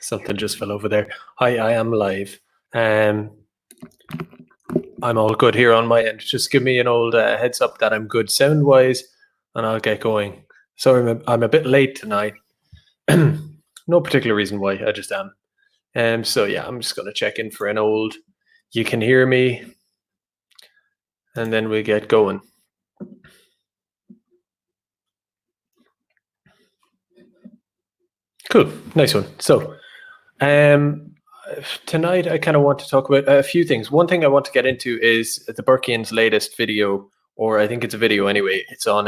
Something just fell over there. Hi, I am live. I'm all good here on my end. Just give me an old heads up that I'm good sound-wise, and I'll get going. Sorry, I'm a bit late tonight. No particular reason why, I just am. So yeah, I'm just going to check in for an old, you can hear me, and then we get going. Cool, nice one. So, tonight I kind of want to talk about a few things. One thing I want to get into is the Burkean's latest video, or I think it's a video anyway. It's on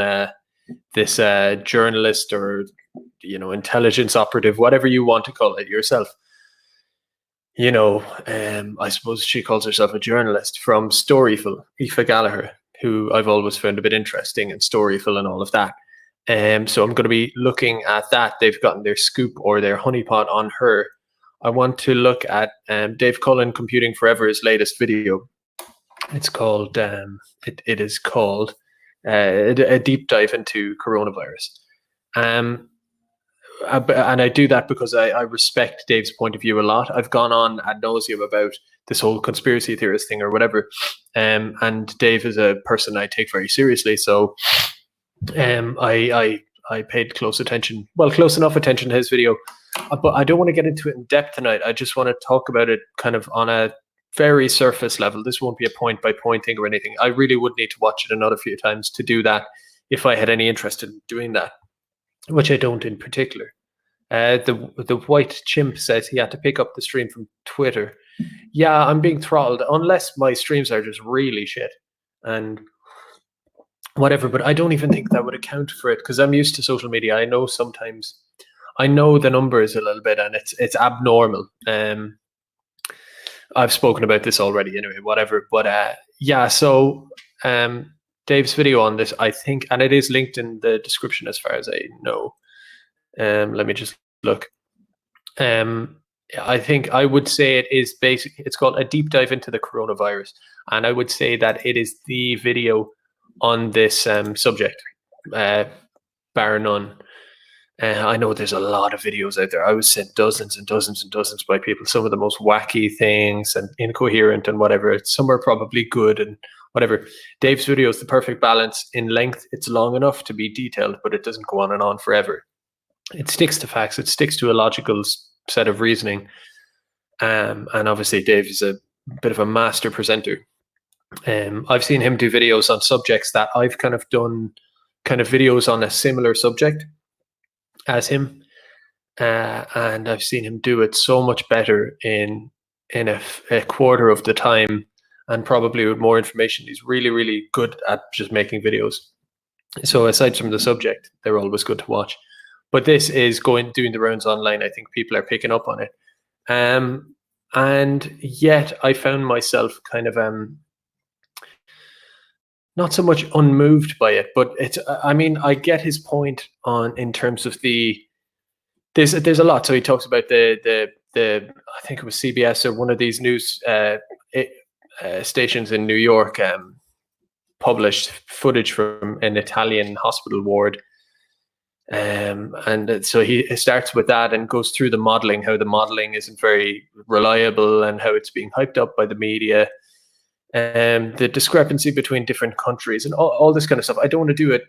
this journalist or intelligence operative, whatever you want to call it yourself. I suppose she calls herself a journalist from Storyful, Aoife Gallagher, who I've always found a bit interesting, and Storyful and all of that. So I'm going to be looking at that. They've gotten their scoop or their honeypot on her. I want to look at Dave Cullen, Computing Forever's latest video. It's called, it is called a deep dive into coronavirus. And I do that because I respect Dave's point of view a lot. I've gone on ad nauseum about this whole conspiracy theorist thing or whatever. And Dave is a person I take very seriously. So I paid close enough attention to his video, but I don't want to get into it in depth tonight. I just want to talk about it kind of on a very surface level. This won't be a point by point thing or anything. I really would need to watch it another few times to do that if I had any interest in doing that, which I don't in particular. The white chimp says he had to pick up the stream from Twitter. Yeah, I'm being throttled unless my streams are just really shit and whatever, but I don't even think that would account for it because I'm used to social media. I know sometimes I know the numbers a little bit and it's abnormal. I've spoken about this already anyway, whatever. But yeah, so Dave's video on this, I think, and it is linked in the description as far as I know. Let me just look. I think I would say it is basically, it's called A Deep Dive into the Coronavirus. And I would say that it is the video on this subject, bar none. I know there's a lot of videos out there. I was sent dozens and dozens and dozens by people, some of the most wacky things and incoherent and whatever. Some are probably good and whatever. Dave's video is the perfect balance in length. It's long enough to be detailed, but it doesn't go on and on forever. It sticks to facts. It sticks to a logical set of reasoning. And obviously Dave is a bit of a master presenter. I've seen him do videos on subjects that I've kind of done videos on a similar subject as him, and I've seen him do it so much better in a quarter of the time and probably with more information. He's really, really good at just making videos. So aside from the subject, they're always good to watch. But this is doing the rounds online. I think people are picking up on it. And yet I found myself kind of not so much unmoved by it, but it's, I mean, I get his point in terms of there's a lot. So he talks about the I think it was CBS or one of these news stations in New York published footage from an Italian hospital ward. And so he starts with that and goes through the modeling, how the modeling isn't very reliable and how it's being hyped up by the media. The discrepancy between different countries and all this kind of stuff. I don't want to do it,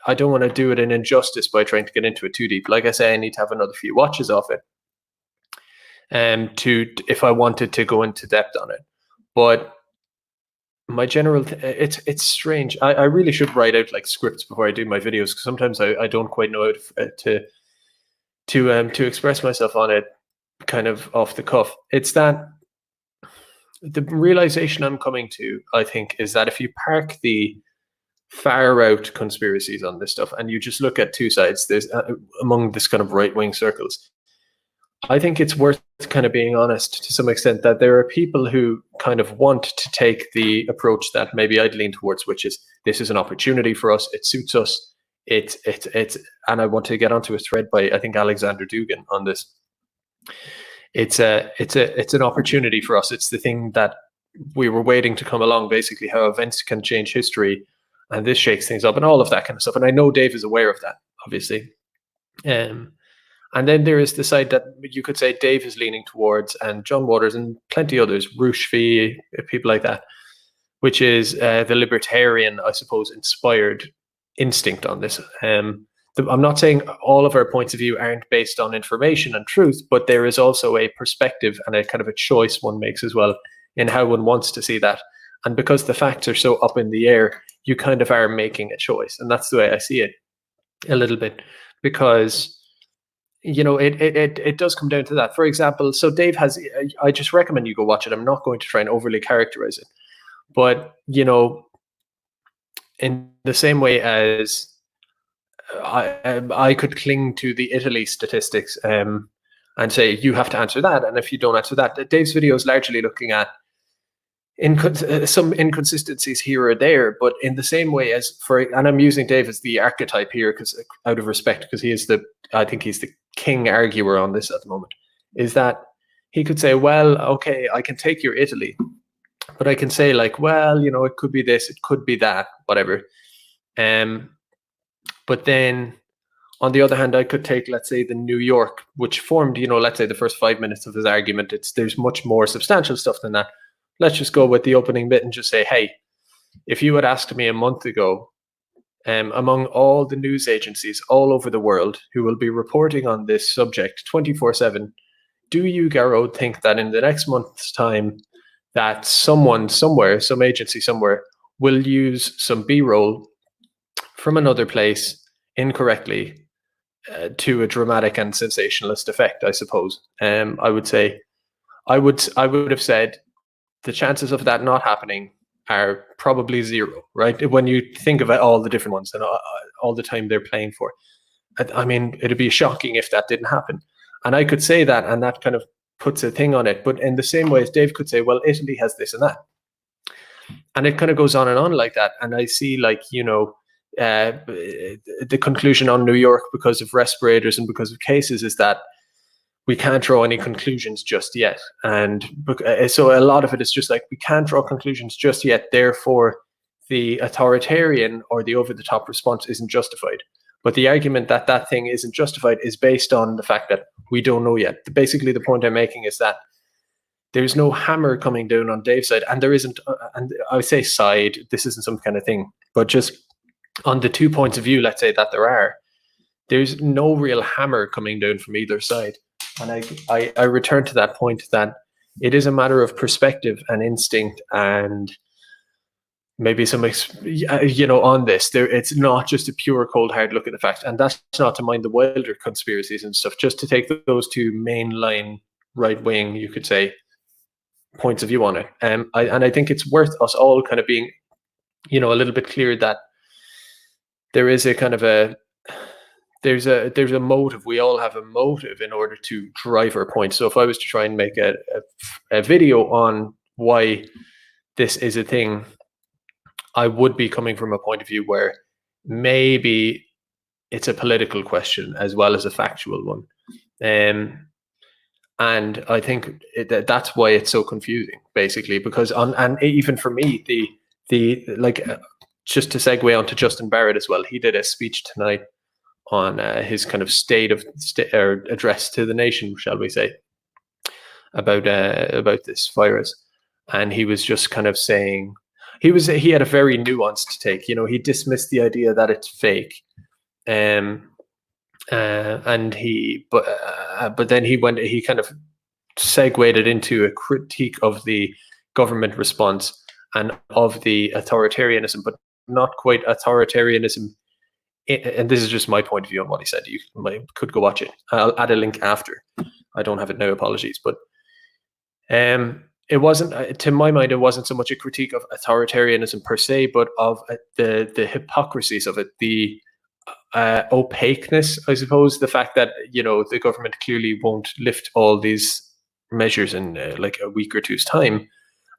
I don't want to do it an injustice by trying to get into it too deep. Like I say, I need to have another few watches of it if I wanted to go into depth on it. But my general, it's strange. I really should write out like scripts before I do my videos, because sometimes I don't quite know how to express myself on it kind of off the cuff. It's that the realization I'm coming to, I think, is that if you park the far out conspiracies on this stuff and you just look at two sides, there's among this kind of right wing circles, I think it's worth kind of being honest to some extent that there are people who kind of want to take the approach that maybe I'd lean towards, which is this is an opportunity for us. It suits us. It's and I want to get onto a thread by I think Alexander Dugan on this. It's an opportunity for us. It's the thing that we were waiting to come along, basically, how events can change history and this shakes things up and all of that kind of stuff. And I know Dave is aware of that, obviously. And then there is the side that you could say Dave is leaning towards, and John Waters and plenty others, Rushfi, people like that, which is the libertarian, I suppose, inspired instinct on this. I'm not saying all of our points of view aren't based on information and truth, but there is also a perspective and a kind of a choice one makes as well in how one wants to see that. And because the facts are so up in the air, you kind of are making a choice. And that's the way I see it a little bit, because it does come down to that. For example, so Dave has, I just recommend you go watch it. I'm not going to try and overly characterize it, but in the same way as I could cling to the Italy statistics and say you have to answer that, and if you don't answer that, Dave's video is largely looking at some inconsistencies here or there, but in the same way as and I'm using Dave as the archetype here because out of respect, because I think he's the king arguer on this at the moment, is that he could say, well, okay, I can take your Italy, but I can say like, well, it could be this, it could be that, whatever. But then on the other hand, I could take, let's say, the New York, which formed, let's say the first 5 minutes of his argument. There's much more substantial stuff than that. Let's just go with the opening bit and just say, hey, if you had asked me a month ago, among all the news agencies all over the world who will be reporting on this subject 24/7, do you, Garrod, think that in the next month's time that someone somewhere, some agency somewhere, will use some B-roll from another place incorrectly to a dramatic and sensationalist effect, I suppose? I would say, I would have said the chances of that not happening are probably zero, right? When you think of all the different ones and all the time they're playing for. I mean, it'd be shocking if that didn't happen. And I could say that, and that kind of puts a thing on it. But in the same way as Dave could say, well, Italy has this and that. And it kind of goes on like that. And I see the conclusion on New York because of respirators and because of cases is that we can't draw any conclusions just yet. And so a lot of it is just like, we can't draw conclusions just yet. Therefore, the authoritarian or the over-the-top response isn't justified. But the argument that that thing isn't justified is based on the fact that we don't know yet. Basically, the point I'm making is that there's no hammer coming down on Dave's side, and there isn't, and I would say side, this isn't some kind of thing, but just on the 2 points of view, let's say that there's no real hammer coming down from either side. And I return to that point that it is a matter of perspective and instinct and maybe some, on this. It's not just a pure cold hard look at the facts. And that's not to mind the wilder conspiracies and stuff, just to take those two mainline right wing, you could say, points of view on it. I think it's worth us all kind of being, a little bit clear that there is a kind of there's a motive. We all have a motive in order to drive our point. So if I was to try and make a video on why this is a thing, I would be coming from a point of view where maybe it's a political question as well as a factual one. And I think that's why it's so confusing, basically, because and even for me, just to segue onto Justin Barrett as well, he did a speech tonight on his kind of or address to the nation, shall we say, about this virus, and he was just kind of saying he had a very nuanced take. He dismissed the idea that it's fake, but then he kind of segued it into a critique of the government response and of the authoritarianism, but not quite authoritarianism. And this is just my point of view on what he said. You could go watch it. I'll add a link after. I don't have it now, apologies. But it wasn't, to my mind, it wasn't so much a critique of authoritarianism per se, but of the hypocrisies of it, the opaqueness, I suppose, the fact that, the government clearly won't lift all these measures in like a week or two's time,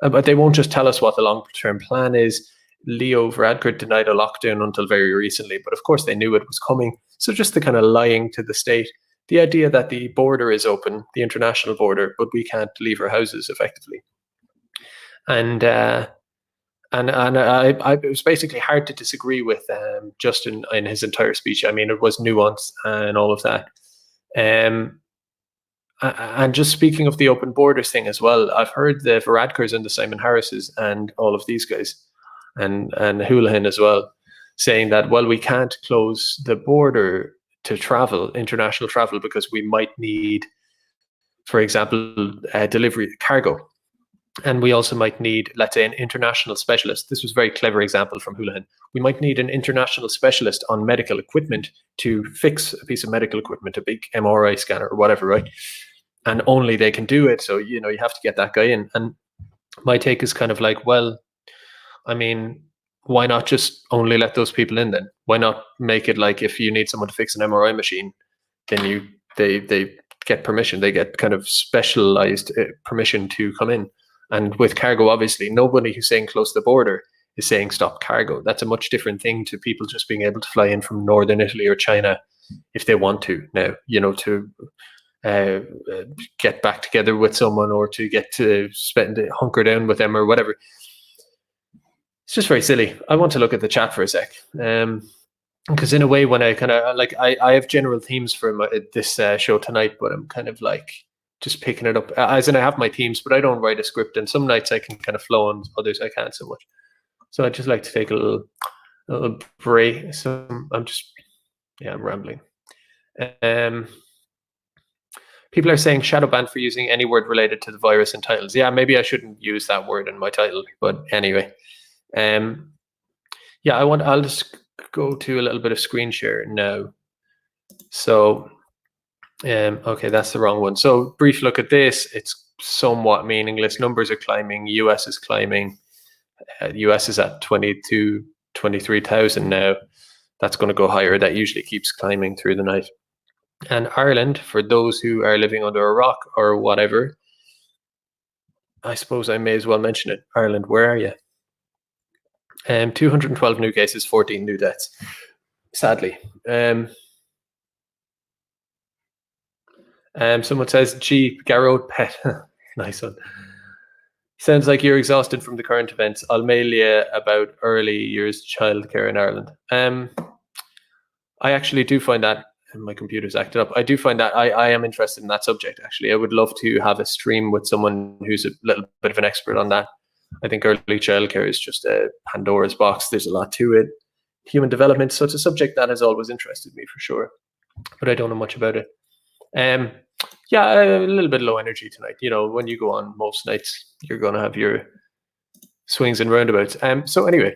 but they won't just tell us what the long-term plan is. Leo Varadkar denied a lockdown until very recently, but of course they knew it was coming. So just the kind of lying to the state, the idea that the border is open, the international border, but we can't leave our houses effectively. And it was basically hard to disagree with Justin in his entire speech. I mean, it was nuanced and all of that. And just speaking of the open borders thing as well, I've heard the Varadkars and the Simon Harrises and all of these guys, and Houlihan as well, saying that, well, we can't close the border to travel, international travel, because we might need, for example, delivery cargo. And we also might need, let's say, an international specialist. This was a very clever example from Houlihan. We might need an international specialist on medical equipment to fix a piece of medical equipment, a big MRI scanner or whatever, right? And only they can do it. So, you have to get that guy in. And my take is kind of like, well, I mean, why not just only let those people in then? Why not make it like, if you need someone to fix an MRI machine, then they get permission. They get kind of specialized permission to come in. And with cargo, obviously, nobody who's saying close the border is saying stop cargo. That's a much different thing to people just being able to fly in from northern Italy or China if they want to now, to get back together with someone, or to get to hunker down with them or whatever. It's just very silly. I want to look at the chat for a sec. Because in a way, when I kind of I have general themes for this show tonight, but I'm kind of like just picking it up. As in, I have my themes, but I don't write a script. And some nights I can kind of flow, and others I can't so much. So I just like to take a little break. So I'm rambling. People are saying shadow ban for using any word related to the virus in titles. Yeah, maybe I shouldn't use that word in my title, but anyway. I'll just go to a little bit of screen share now. So, okay, that's the wrong one. So, brief look at this. It's somewhat meaningless. Numbers are climbing. US is climbing. US is at 23,000 now. That's going to go higher. That usually keeps climbing through the night. And Ireland, for those who are living under a rock or whatever, I suppose I may as well mention it. Ireland, where are you? 212 new cases, 14 new deaths, sadly. Someone says, gee, Garrod Pet. Nice one. Sounds like you're exhausted from the current events. I'll mail you about early years childcare in Ireland. I actually do find that, my computer's acted up, I do find that I am interested in that subject, actually. I would love to have a stream with someone who's a little bit of an expert on that. I think early childcare is just a Pandora's box. There's a lot to it. Human development, so it's a subject that has always interested me for sure, but I don't know much about it. A little bit low energy tonight. When you go on most nights, you're going to have your swings and roundabouts. So anyway,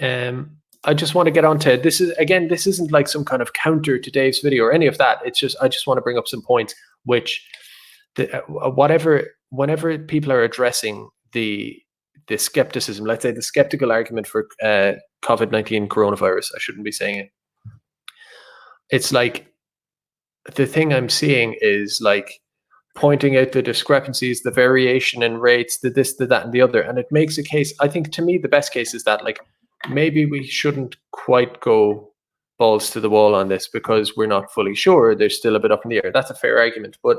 I just want to get on to this. This isn't like some kind of counter to Dave's video or any of that. It's just, I just want to bring up some points which, whenever people are addressing the skepticism, let's say the skeptical argument for COVID-19 coronavirus, I shouldn't be saying it. It's like, the thing I'm seeing is like pointing out the discrepancies, the variation in rates, the this, the that, and the other. And it makes a case, I think to me, the best case is that like, maybe we shouldn't quite go balls to the wall on this because we're not fully sure. There's still a bit up in the air. That's a fair argument. But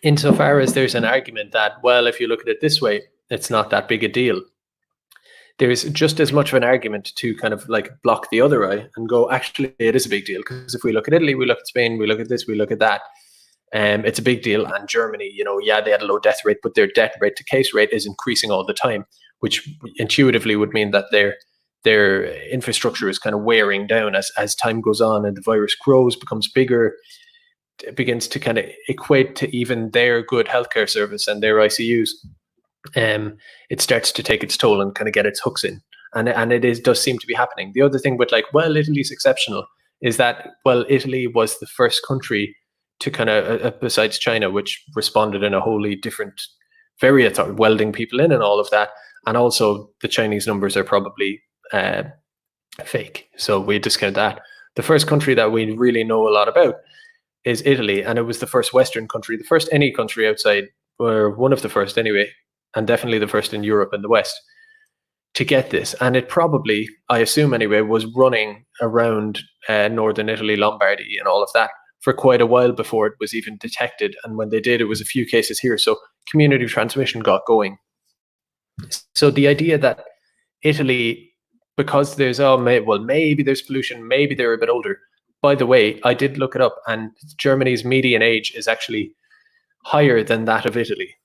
insofar as there's an argument that, well, if you look at it this way, it's not that big a deal, there's just as much of an argument to kind of like block the other eye and go, actually, it is a big deal. Because if we look at Italy, we look at Spain, we look at this, we look at that, it's a big deal. And Germany, they had a low death rate, but their death rate to case rate is increasing all the time, which intuitively would mean that their infrastructure is kind of wearing down as time goes on and the virus grows, becomes bigger, it begins to kind of equate to even their good healthcare service and their ICUs. It starts to take its toll and kind of get its hooks in, and it does seem to be happening. The other thing with like, well, Italy's exceptional is that, well, Italy was the first country to kind of besides China, which responded in a wholly different, very welding people in and all of that, and also the Chinese numbers are probably fake, so we discount that. The first country that we really know a lot about is Italy, and it was the first Western country, the first any country outside, or one of the first anyway, and definitely the first in Europe and the West to get this. And it probably, I assume anyway, was running around northern Italy, Lombardy and all of that for quite a while before it was even detected. And when they did, it was a few cases here. So community transmission got going. So the idea that Italy, because there's, maybe there's pollution, maybe they're a bit older. by the way, I did look it up, and Germany's median age is actually higher than that of Italy.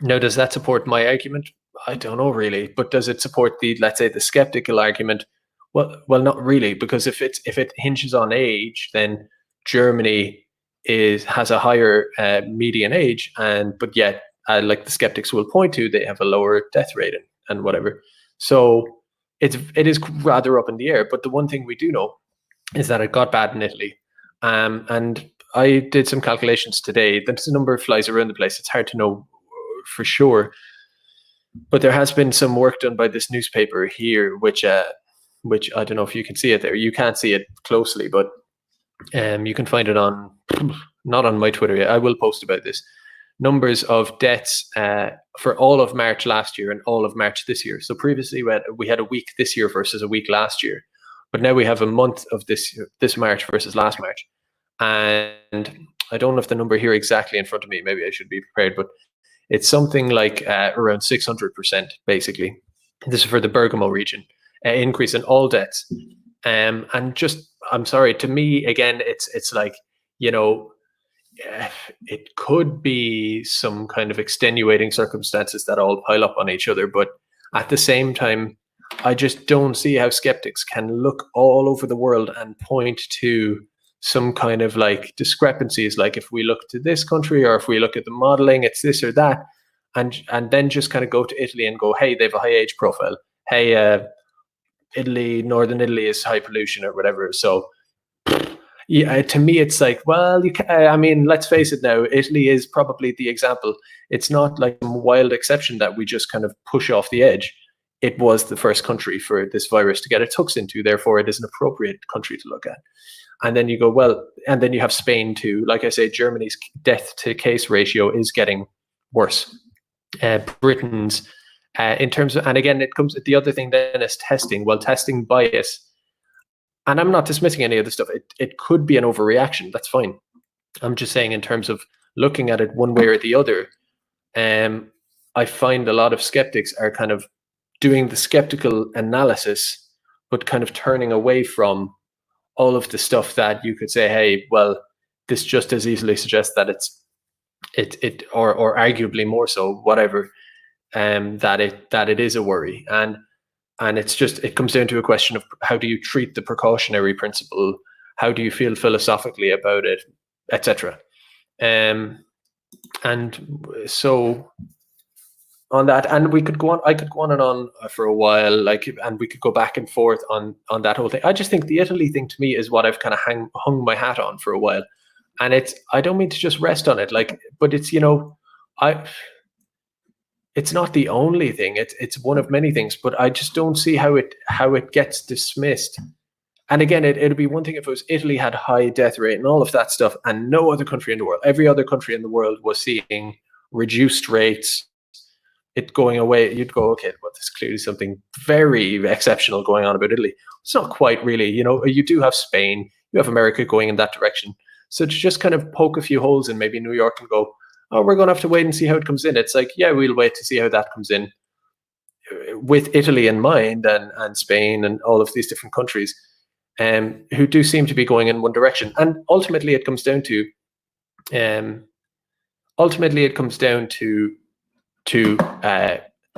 Now, does that support my argument? I don't know really, but does it support the, let's say, the skeptical argument? Well, not really, because if it hinges on age, then Germany has a higher median age, and but yet, like the skeptics will point to, they have a lower death rate and whatever. So it is rather up in the air. But the one thing we do know is that it got bad in Italy, and I did some calculations today. The number flies around the place. It's hard to know for sure, but there has been some work done by this newspaper here, which I don't know if you can see it there. You can't see it closely, but you can find it on, not on my Twitter yet. I will post about this. Numbers of deaths for all of March last year and all of March this year. So previously we had a week this year versus a week last year, but now we have a month of this March versus last March. And I don't know if the number here exactly in front of me, maybe I should be prepared, but it's something like around 600%, basically. This is for the Bergamo region, increase in all deaths. And just, I'm sorry, to me, again, it's like, it could be some kind of extenuating circumstances that all pile up on each other. But at the same time, I just don't see how skeptics can look all over the world and point to some kind of like discrepancies, like if we look to this country or if we look at the modeling, it's this or that, and then just kind of go to Italy and go, hey, they have a high age profile. Hey, Italy, northern Italy is high pollution or whatever. So yeah, to me, it's like, well, I mean, let's face it now, Italy is probably the example. It's not like some wild exception that we just kind of push off the edge. It was the first country for this virus to get its hooks into. Therefore, it is an appropriate country to look at. And then you go, well, and then you have Spain too. Like I say, Germany's death to case ratio is getting worse. Britain's, in terms of, and again, it comes, the other thing then is testing. Well, testing bias, and I'm not dismissing any of the stuff. It could be an overreaction. That's fine. I'm just saying in terms of looking at it one way or the other, I find a lot of skeptics are kind of doing the skeptical analysis, but kind of turning away from all of the stuff that you could say, hey, well, this just as easily suggests that or arguably more so, whatever, that it is a worry. And it's just, it comes down to a question of how do you treat the precautionary principle? How do you feel philosophically about it, etc. And so on that, and we could go on, I could go on and on for a while, and we could go back and forth on that whole thing. I just think the Italy thing to me is what I've kind of hung my hat on for a while. And I don't mean to just rest on it, but it's, it's not the only thing. It's one of many things, but I just don't see how it gets dismissed. And again, it'd be one thing if it was Italy had high death rate and all of that stuff, and no other country in the world, every other country in the world was seeing reduced rates, it going away. You'd go, okay, well, there's clearly something very exceptional going on about Italy. It's not quite really, you do have Spain, you have America going in that direction. So to just kind of poke a few holes in maybe New York and go, oh, we're going to have to wait and see how it comes in. It's like, yeah, we'll wait to see how that comes in with Italy in mind and Spain and all of these different countries who do seem to be going in one direction. And ultimately it comes down to,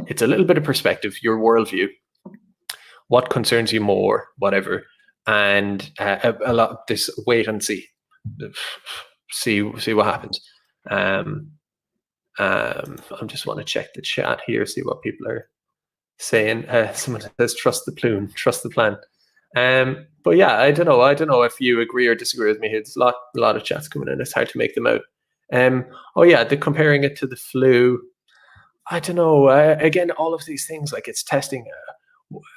it's a little bit of perspective, your worldview, what concerns you more, whatever, and a lot of this wait and see what happens. I just want to check the chat here, see what people are saying. Someone says, trust the plan. But yeah, I don't know if you agree or disagree with me. It's a lot of chats coming in. It's hard to make them out. Oh yeah, comparing it to the flu. I don't know. Again, all of these things, like it's testing,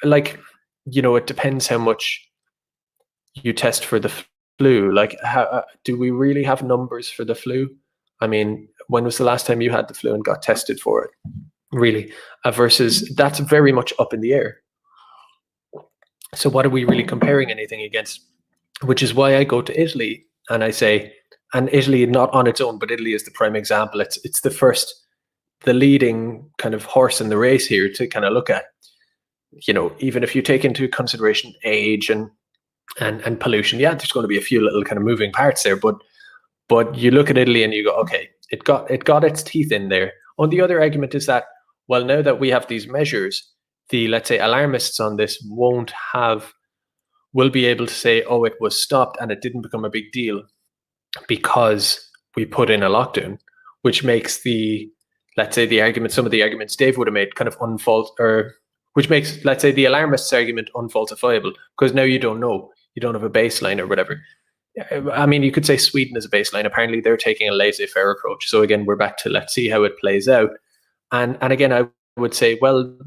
it depends how much you test for the flu. Like, how do we really have numbers for the flu? I mean, when was the last time you had the flu and got tested for it? Really? Versus that's very much up in the air. So what are we really comparing anything against? Which is why I go to Italy and I say, and Italy not on its own, but Italy is the prime example. It's the leading kind of horse in the race here to kind of look at. Even if you take into consideration age and and pollution. Yeah, there's going to be a few little kind of moving parts there, but you look at Italy and you go, okay, it got its teeth in there. On the other argument is that, well, now that we have these measures, the, let's say, alarmists on this will be able to say, oh, it was stopped and it didn't become a big deal because we put in a lockdown, which makes let's say, some of the arguments Dave would have made kind of which makes, let's say, the alarmists' argument unfalsifiable, because now you don't know. You don't have a baseline or whatever. I mean, you could say Sweden is a baseline. Apparently, they're taking a laissez-faire approach. So again, we're back to let's see how it plays out. And again, I would say, well,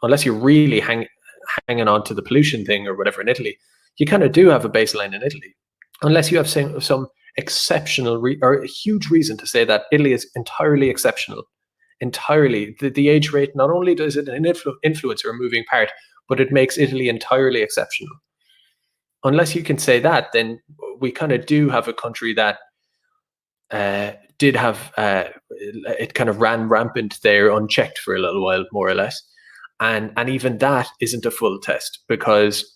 unless you're really hanging on to the pollution thing or whatever in Italy, you kind of do have a baseline in Italy, unless you have some exceptional or a huge reason to say that Italy is entirely exceptional. Entirely, the age rate, not only does it an influence or a moving part, but it makes Italy entirely exceptional. Unless you can say that, then we kind of do have a country that did have it kind of ran rampant there unchecked for a little while, more or less. And even that isn't a full test, because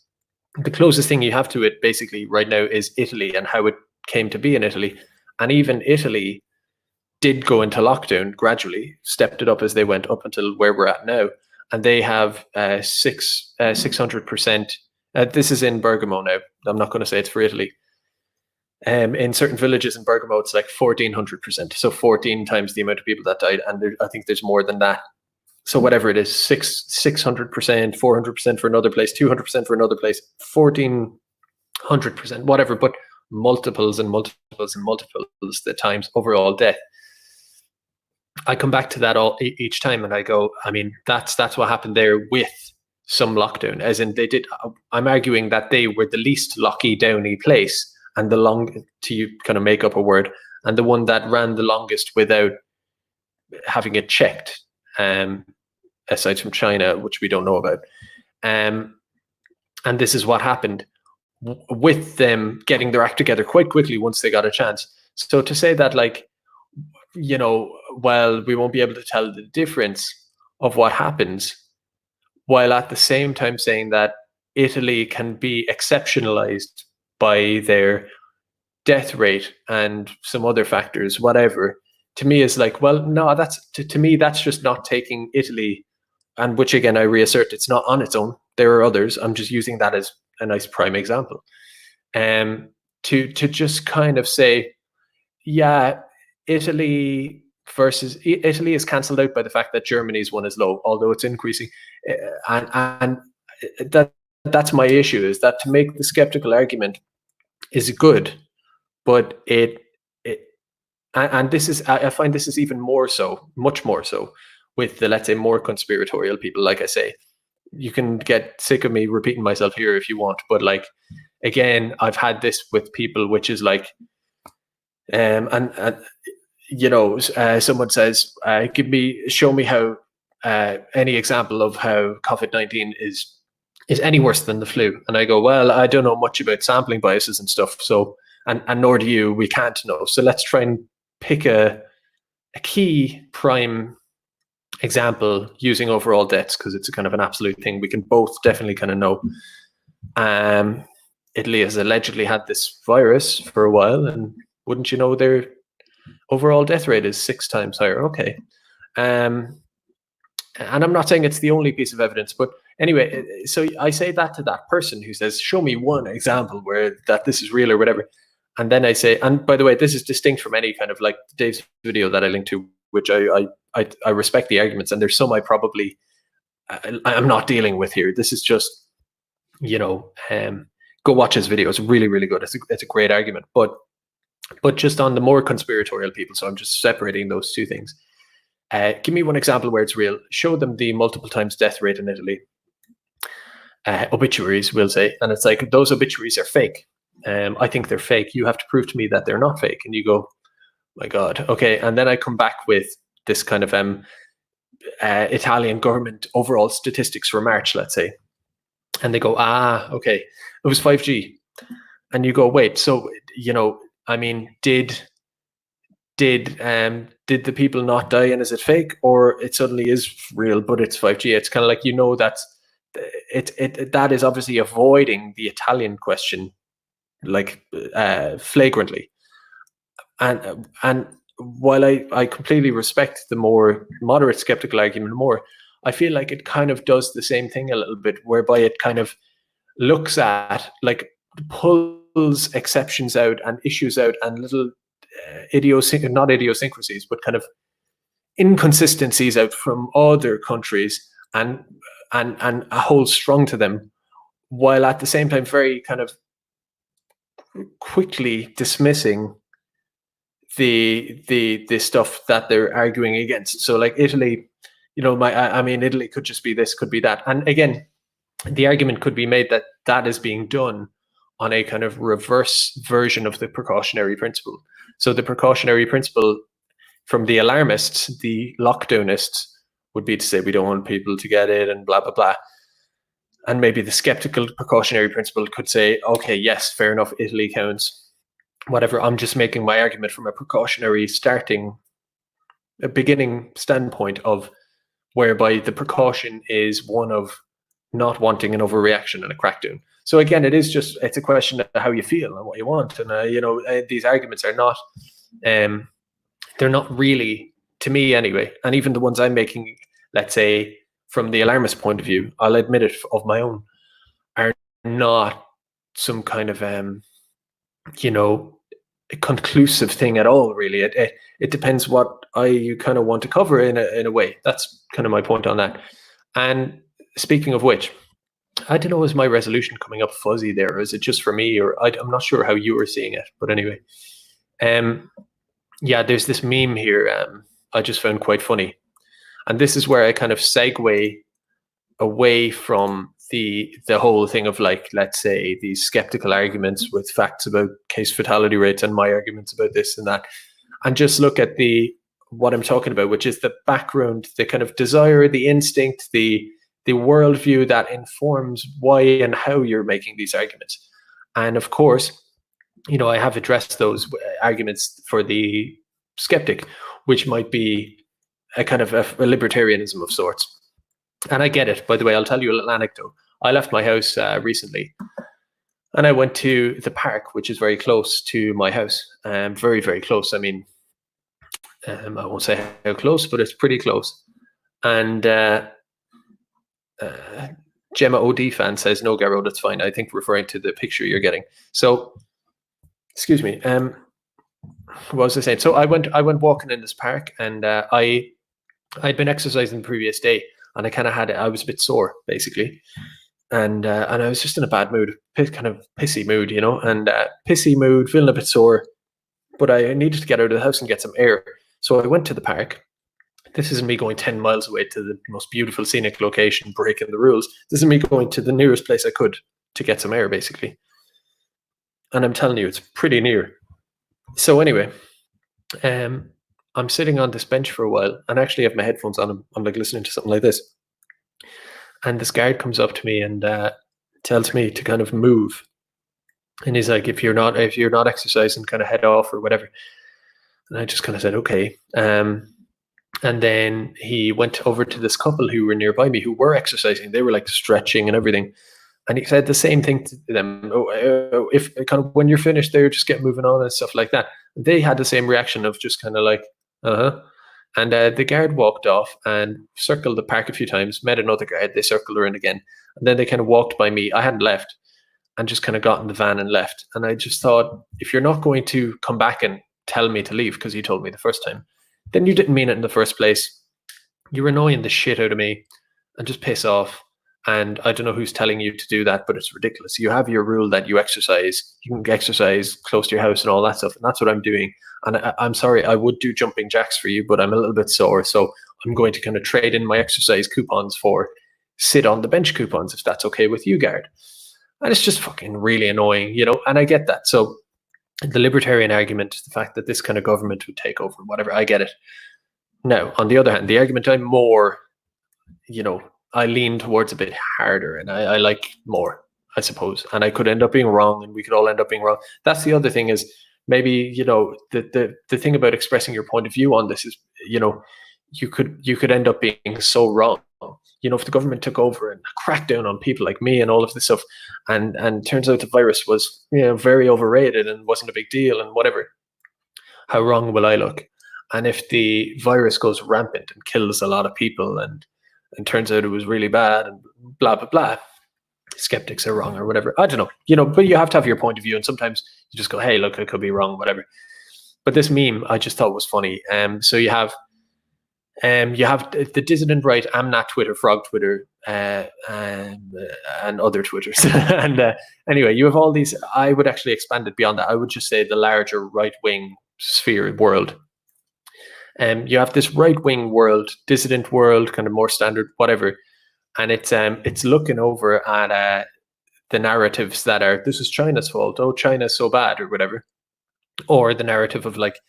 the closest thing you have to it basically right now is Italy and how it came to be in Italy. And even Italy did go into lockdown gradually, stepped it up as they went up until where we're at now. And they have 600%. This is in Bergamo now. I'm not going to say it's for Italy. In certain villages in Bergamo, it's like 1,400%. So 14 times the amount of people that died. And I think there's more than that. So whatever it is, 600%, 400% for another place, 200% for another place, 1,400%, whatever, but multiples and multiples and multiples the times overall death. I come back to that each time, and I go, I mean, that's what happened there with some lockdown, as in they did. I'm arguing that they were the least locky downy place, and to kind of make up a word, and the one that ran the longest without having it checked, aside from China, which we don't know about. And this is what happened with them getting their act together quite quickly once they got a chance. So to say that, like, well, we won't be able to tell the difference of what happens, while at the same time saying that Italy can be exceptionalized by their death rate and some other factors, whatever, to me is like, well, no, to me, that's just not taking Italy, and which again, I reassert, it's not on its own. There are others. I'm just using that as a nice prime example. To just kind of say, yeah, Italy is cancelled out by the fact that Germany's one is low, although it's increasing. And that's my issue, is that to make the skeptical argument is good, but and this is, I find this is even more so, much more so, with the, let's say, more conspiratorial people. Like I say, you can get sick of me repeating myself here if you want, but like, again, I've had this with people, which is like, someone says, show me how any example of how COVID-19 is any worse than the flu. And I go, well, I don't know much about sampling biases and stuff. So, and nor do you, we can't know. So let's try and pick a key prime example using overall deaths, because it's a kind of an absolute thing we can both definitely kind of know. Italy has allegedly had this virus for a while, and wouldn't you know, their overall death rate is 6 times higher. Okay. And I'm not saying it's the only piece of evidence, but anyway, so I say that to that person who says, show me one example where that this is real or whatever. And then I say, and by the way, this is distinct from any kind of, like Dave's video that I linked to, which I respect the arguments, and there's some I'm not dealing with here. This is just, go watch his video. It's really, really good. It's a great argument, but just on the more conspiratorial people. So I'm just separating those two things. Give me one example where it's real. Show them the multiple times death rate in Italy. Obituaries, we'll say, and it's like, those obituaries are fake. I think they're fake. You have to prove to me that they're not fake. And you go, my God, okay. And then I come back with this kind of Italian government overall statistics for March, let's say. And they go, okay, it was 5G. And you go, wait, so, I mean, did the people not die, and is it fake, or it suddenly is real, but it's 5G? It's kind of like, that is obviously avoiding the Italian question, like, flagrantly. And while I completely respect the more moderate skeptical argument more, I feel like it kind of does the same thing a little bit, whereby it kind of looks at, like, pulls exceptions out and issues out and little not idiosyncrasies, but kind of inconsistencies out from other countries, and holds strong to them, while at the same time very kind of quickly dismissing the stuff that they're arguing against. So, like, Italy, I mean, Italy could just be this, could be that, and again, the argument could be made that that is being done on a kind of reverse version of the precautionary principle. So the precautionary principle from the alarmists, the lockdownists, would be to say we don't want people to get it and blah blah blah. And maybe the skeptical precautionary principle could say, okay, yes, fair enough, Italy counts, whatever. I'm just making my argument from a precautionary beginning standpoint, of whereby the precaution is one of not wanting an overreaction and a crackdown. So again, it's a question of how you feel and what you want. And these arguments are not, they're not really, to me anyway, and even the ones I'm making, let's say, from the alarmist point of view, I'll admit it, of my own, are not some kind of conclusive thing at all, really. It depends what you kind of want to cover in a way. That's kind of my point on that. And speaking of which, I don't know, is my resolution coming up fuzzy there, or is it just for me, or I'm not sure how you were seeing it. But anyway, yeah, there's this meme here I just found quite funny. And this is where I kind of segue away from the whole thing of, like, let's say, these skeptical arguments with facts about case fatality rates and my arguments about this and that, and just look at what I'm talking about, which is the background, the kind of desire, the instinct, the worldview that informs why and how you're making these arguments. And of course, I have addressed those arguments for the skeptic, which might be a kind of a libertarianism of sorts. And I get it. By the way, I'll tell you a little anecdote. I left my house recently, and I went to the park, which is very close to my house. Very, very close. I mean, I won't say how close, but it's pretty close. And Gemma OD fan says, no, Garo, that's fine. I think referring to the picture you're getting. So, excuse me. What was I saying? So I went walking in this park, and I'd been exercising the previous day, and I was a bit sore, basically, and I was just in a bad mood, kind of pissy mood, pissy mood, feeling a bit sore, but I needed to get out of the house and get some air. So I went to the park. This isn't me going 10 miles away to the most beautiful scenic location, breaking the rules. This is me going to the nearest place I could to get some air, basically. And I'm telling you, it's pretty near. So anyway, I'm sitting on this bench for a while, and actually have my headphones on. I'm like listening to something like this. And this guard comes up to me and tells me to kind of move. And he's like, if you're not exercising, kind of head off or whatever. And I just kind of said, okay. And then he went over to this couple who were nearby me, who were exercising. They were like stretching and everything. And he said the same thing to them. If kind of when you're finished there, just get moving on and stuff like that. They had the same reaction of just kind of like, uh-huh. And the guard walked off and circled the park a few times, met another guard. They circled around again. And then they kind of walked by me. I hadn't left, and just kind of got in the van and left. And I just thought, if you're not going to come back and tell me to leave because you told me the first time, then you didn't mean it in the first place. You're annoying the shit out of me, and just piss off. And I don't know who's telling you to do that, but it's ridiculous. You have your rule that you exercise. You can exercise close to your house and all that stuff. And that's what I'm doing. And I'm sorry, I would do jumping jacks for you, but I'm a little bit sore. So I'm going to kind of trade in my exercise coupons for sit on the bench coupons, if that's okay with you, guard. And it's just fucking really annoying, and I get that. So the libertarian argument, the fact that this kind of government would take over, whatever, I get it. Now, on the other hand, the argument I'm more, I lean towards a bit harder, and I like more, I suppose. And I could end up being wrong, and we could all end up being wrong. That's the other thing is maybe, the thing about expressing your point of view on this is, you could end up being so wrong if the government took over and cracked down on people like me and all of this stuff, and turns out the virus was very overrated and wasn't a big deal and whatever, how wrong will I look? And if the virus goes rampant and kills a lot of people and turns out it was really bad and blah blah blah, skeptics are wrong or whatever. I don't know, but you have to have your point of view, and sometimes you just go, hey, look, I could be wrong, whatever. But this meme I just thought was funny. So you have the dissident right, Amnat Twitter, Frog Twitter, and other Twitters. And anyway, you have all these. I would actually expand it beyond that. I would just say the larger right-wing sphere world. You have this right-wing world, dissident world, kind of more standard, whatever, and it's looking over at the narratives that are, this is China's fault, oh, China's so bad, or whatever, or the narrative of like,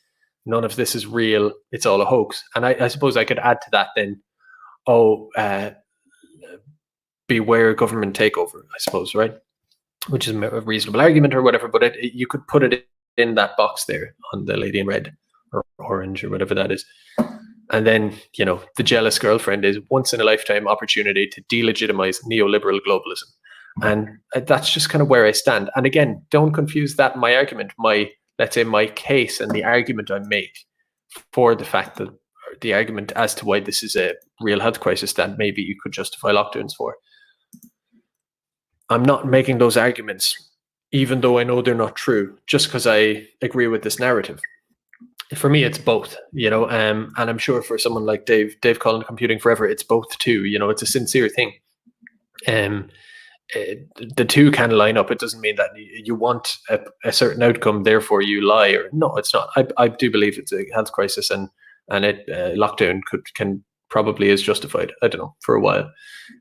none of this is real, it's all a hoax. And I suppose I could add to that then, beware government takeover, I suppose, right? Which is a reasonable argument or whatever, but you could put it in that box there on the lady in red or orange or whatever that is. And then, the jealous girlfriend is once in a lifetime opportunity to delegitimize neoliberal globalism. And that's just kind of where I stand. And again, don't confuse that, my argument, let's say my case and the argument I make for the fact that the argument as to why this is a real health crisis that maybe you could justify lockdowns for. I'm not making those arguments, even though I know they're not true, just because I agree with this narrative. For me, it's both, and I'm sure for someone like Dave Cullen, Computing Forever, it's both too. It's a sincere thing. The two can line up. It doesn't mean that you want a certain outcome, therefore you lie. Or no, it's not. I do believe it's a health crisis, and lockdown can probably is justified. I don't know, for a while.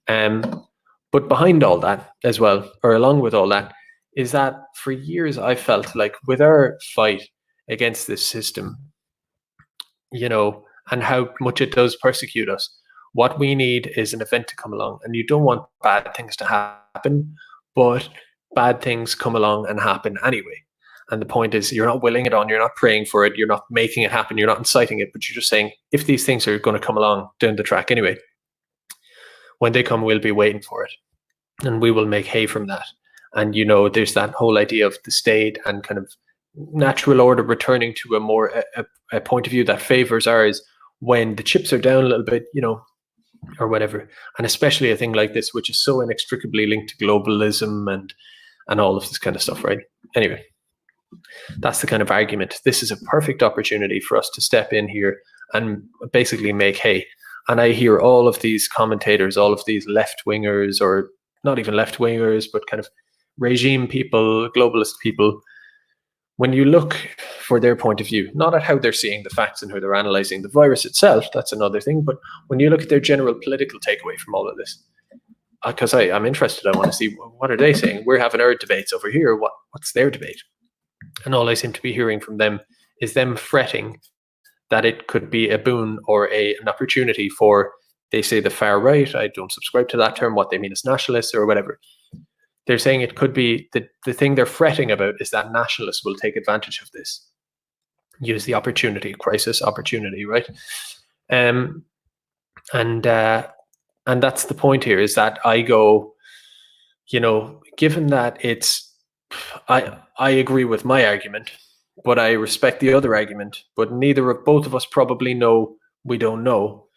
But behind all that as well, or along with all that, is that for years I felt like with our fight against this system, and how much it does persecute us, what we need is an event to come along. And you don't want bad things to happen, but bad things come along and happen anyway. And the point is, you're not willing it on, you're not praying for it, you're not making it happen, you're not inciting it, but you're just saying, if these things are going to come along down the track anyway, when they come, we'll be waiting for it. And we will make hay from that. And, there's that whole idea of the state and kind of natural order returning to a more a point of view that favors ours when the chips are down a little bit, or whatever. And especially a thing like this, which is so inextricably linked to globalism and all of this kind of stuff, right? Anyway, that's the kind of argument. This is a perfect opportunity for us to step in here and basically make hay. And I hear all of these commentators, all of these left-wingers, or not even left-wingers, but kind of regime people, globalist people, when you look for their point of view, not at how they're seeing the facts and how they're analyzing the virus itself, that's another thing, but when you look at their general political takeaway from all of this, because I'm interested, I want to see, what are they saying? We're having our debates over here, what's their debate? And all I seem to be hearing from them is them fretting that it could be a boon or an opportunity for, they say, the far right. I don't subscribe to that term. What they mean is nationalists or whatever. They're saying it could be the thing they're fretting about is that nationalists will take advantage of this, use the opportunity, crisis opportunity, right? And that's the point here, is that I go, given that I agree with my argument, but I respect the other argument, but both of us probably know we don't know.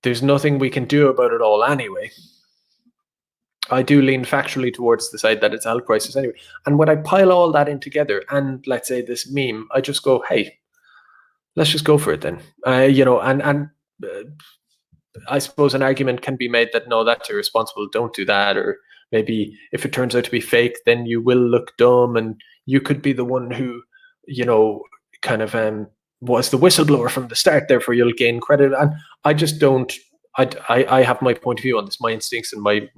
There's nothing we can do about it all anyway. I do lean factually towards the side that it's a health crisis anyway. And when I pile all that in together, and let's say this meme, I just go, hey, let's just go for it then. I suppose an argument can be made that, no, that's irresponsible, don't do that. Or maybe if it turns out to be fake, then you will look dumb and you could be the one who, kind of was the whistleblower from the start, therefore you'll gain credit. And I just don't, I have my point of view on this, my instincts and my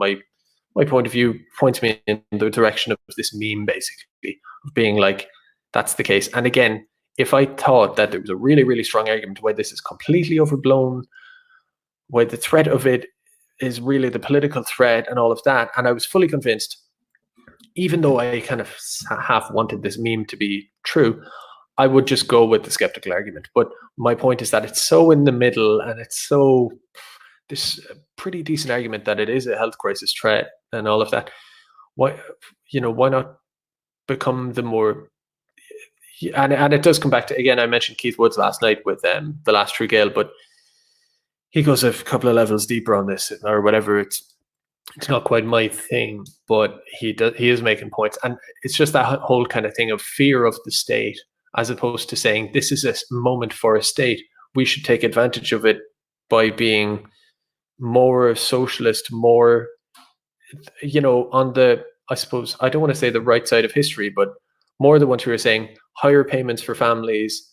point of view points me in the direction of this meme, basically, of being like, that's the case. And again, if I thought that there was a really, really strong argument why this is completely overblown, why the threat of it is really the political threat and all of that, and I was fully convinced, even though I kind of half wanted this meme to be true, I would just go with the skeptical argument. But my point is that it's so in the middle and it's so this pretty decent argument that it is a health crisis threat and all of that. Why, why not become the more, and it does come back to, again, I mentioned Keith Woods last night with the last True Gale, but he goes a couple of levels deeper on this or whatever. It's not quite my thing, but he is making points, and it's just that whole kind of thing of fear of the state, as opposed to saying this is a moment for a state. We should take advantage of it by being more socialist, more, on the, I suppose, I don't want to say the right side of history, but more the ones who are saying higher payments for families,